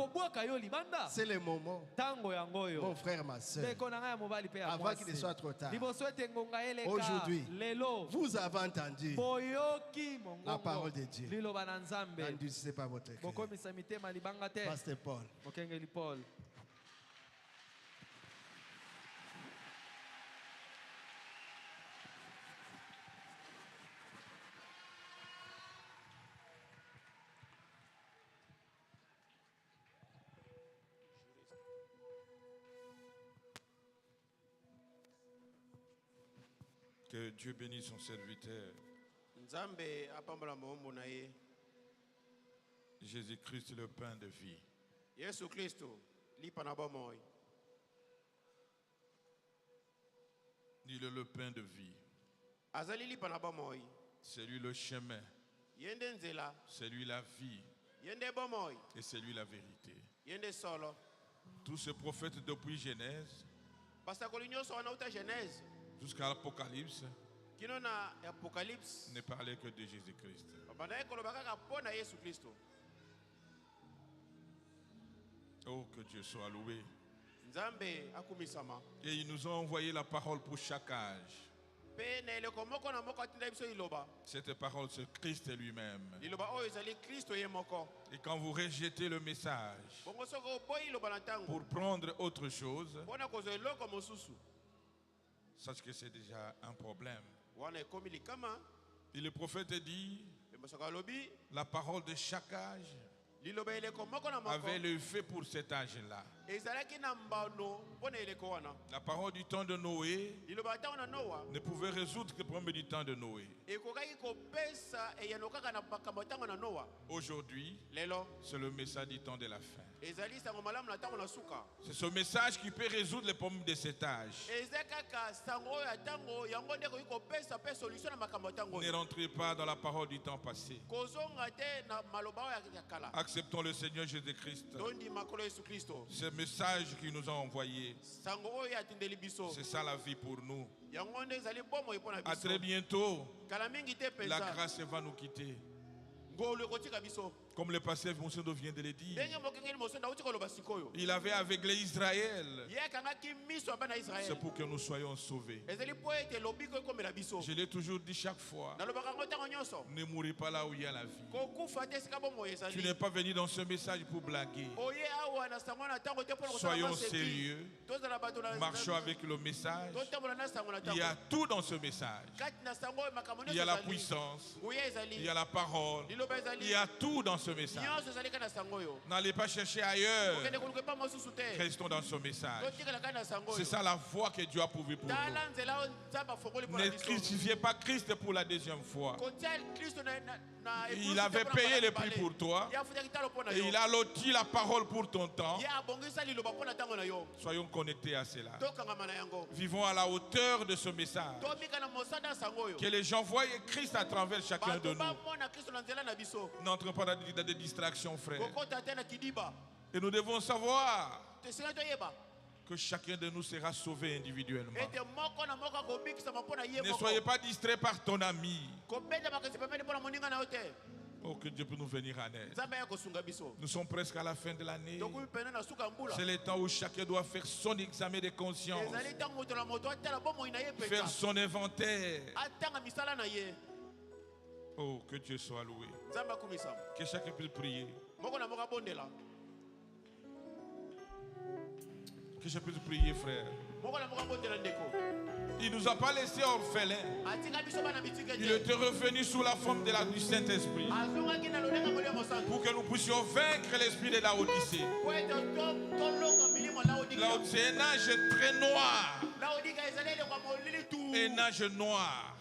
E: C'est le moment, mon frère, ma soeur, avant qu'il ne soit trop tard. Aujourd'hui, vous avez entendu la parole de Dieu. N'endurcissez pas votre cœur. Pasteur Paul.
C: Que Dieu bénisse son serviteur. Jésus-Christ, le pain de vie. Il est le pain de vie. C'est lui le chemin. C'est lui la vie. Et c'est lui la vérité. Tous ces prophètes depuis Genèse jusqu'à l'Apocalypse ne parlaient que de Jésus-Christ. Oh, que Dieu soit loué. Et ils nous ont envoyé la parole pour chaque âge. Cette parole, c'est Christ lui-même. Et quand vous rejetez le message pour prendre autre chose, sachez que c'est déjà un problème. Et le prophète dit, la parole de chaque âge avait le fait pour cet âge-là. La parole du temps de Noé ne pouvait résoudre que le problème du temps de Noé. Aujourd'hui, c'est le message du temps de la fin. C'est ce message qui peut résoudre les problèmes de cet âge. Ne rentrez pas dans la parole du temps passé. Acceptons le Seigneur Jésus-Christ. Ce message qu'il nous a envoyé. C'est ça la vie pour nous. À très bientôt. La grâce va nous quitter. Comme le pasteur Monsengo vient de le dire, il avait aveuglé Israël. C'est pour que nous soyons sauvés. Je l'ai toujours dit chaque fois. Ne mourrez pas là où il y a la vie. Tu n'es pas venu dans ce message pour blaguer. Soyons sérieux. Marchons avec le message. Il y a tout dans ce message. Il y a la puissance. Il y a la parole. Il y a tout dans ce message. N'allez pas chercher ailleurs. Restons dans ce message. C'est ça la voie que Dieu a prouvée pour nous. Ne crucifiez pas Christ pour la deuxième fois. Il avait payé le prix pour toi. Et il a loti la parole pour ton temps. Soyons connectés à cela. Vivons à la hauteur de ce message. Que les gens voient Christ à travers chacun de nous. N'entrons pas dans des distractions, frère. Et nous devons savoir que chacun de nous sera sauvé individuellement. Ne soyez pas distrait par ton ami. Oh, que Dieu peut nous venir en aide. Nous sommes presque à la fin de l'année. C'est le temps où chacun doit faire son examen de conscience. Faire son inventaire. Oh, que Dieu soit loué. Que chacun puisse prier. Que je puisse prier, frère. Il ne nous a pas laissé orphelins. Il était revenu sous la forme du Saint-Esprit pour que nous puissions vaincre l'esprit de Laodicée. Laodicée est un âge très noir. Un âge noir.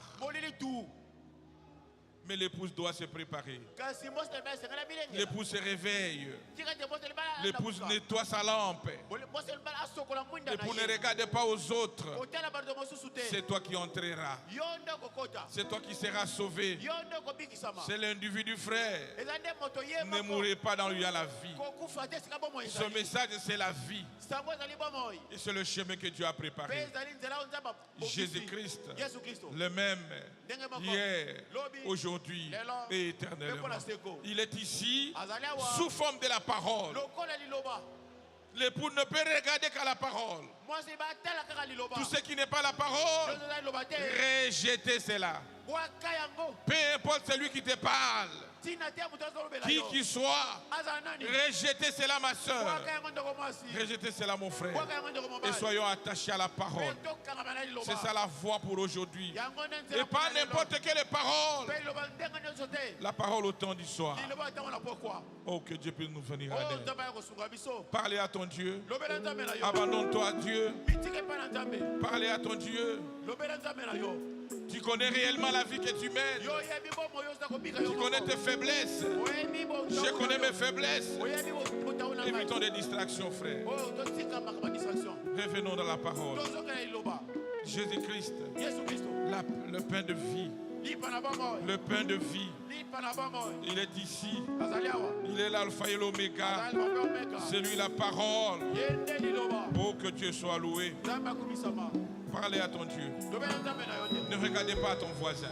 C: Mais l'épouse doit se préparer. L'épouse se réveille. L'épouse nettoie sa lampe. L'épouse ne regarde pas aux autres. C'est toi qui entreras. C'est toi qui seras sauvé. C'est l'individu frère. Ne mourrez pas dans lui à la vie. Ce message, c'est la vie. Et c'est le chemin que Dieu a préparé. Jésus-Christ, le même hier, aujourd'hui et éternellement. Il est ici sous forme de la parole. L'époux ne peut regarder qu'à la parole. Tout ce qui n'est pas la parole, rejetez cela. Peu importe celui qui te parle, qui qu'il soit, rejetez cela ma soeur, rejetez cela mon frère, et soyons attachés à la parole. C'est ça la voie pour aujourd'hui, et pas n'importe quelle parole, la parole au temps du soir. Oh, que Dieu puisse nous venir en aide. Parlez à ton Dieu, abandonne-toi à Dieu, parlez à ton Dieu. Tu connais réellement la vie que tu mènes. Tu connais tes faiblesses. Je connais mes faiblesses. Évitons des distractions, frère. Revenons dans la parole. Jésus-Christ, le pain de vie. Le pain de vie. Il est ici. Il est l'alpha et l'oméga. C'est lui la parole. Oh, que Dieu soit loué. Parlez à ton Dieu. Ne regardez pas à ton voisin.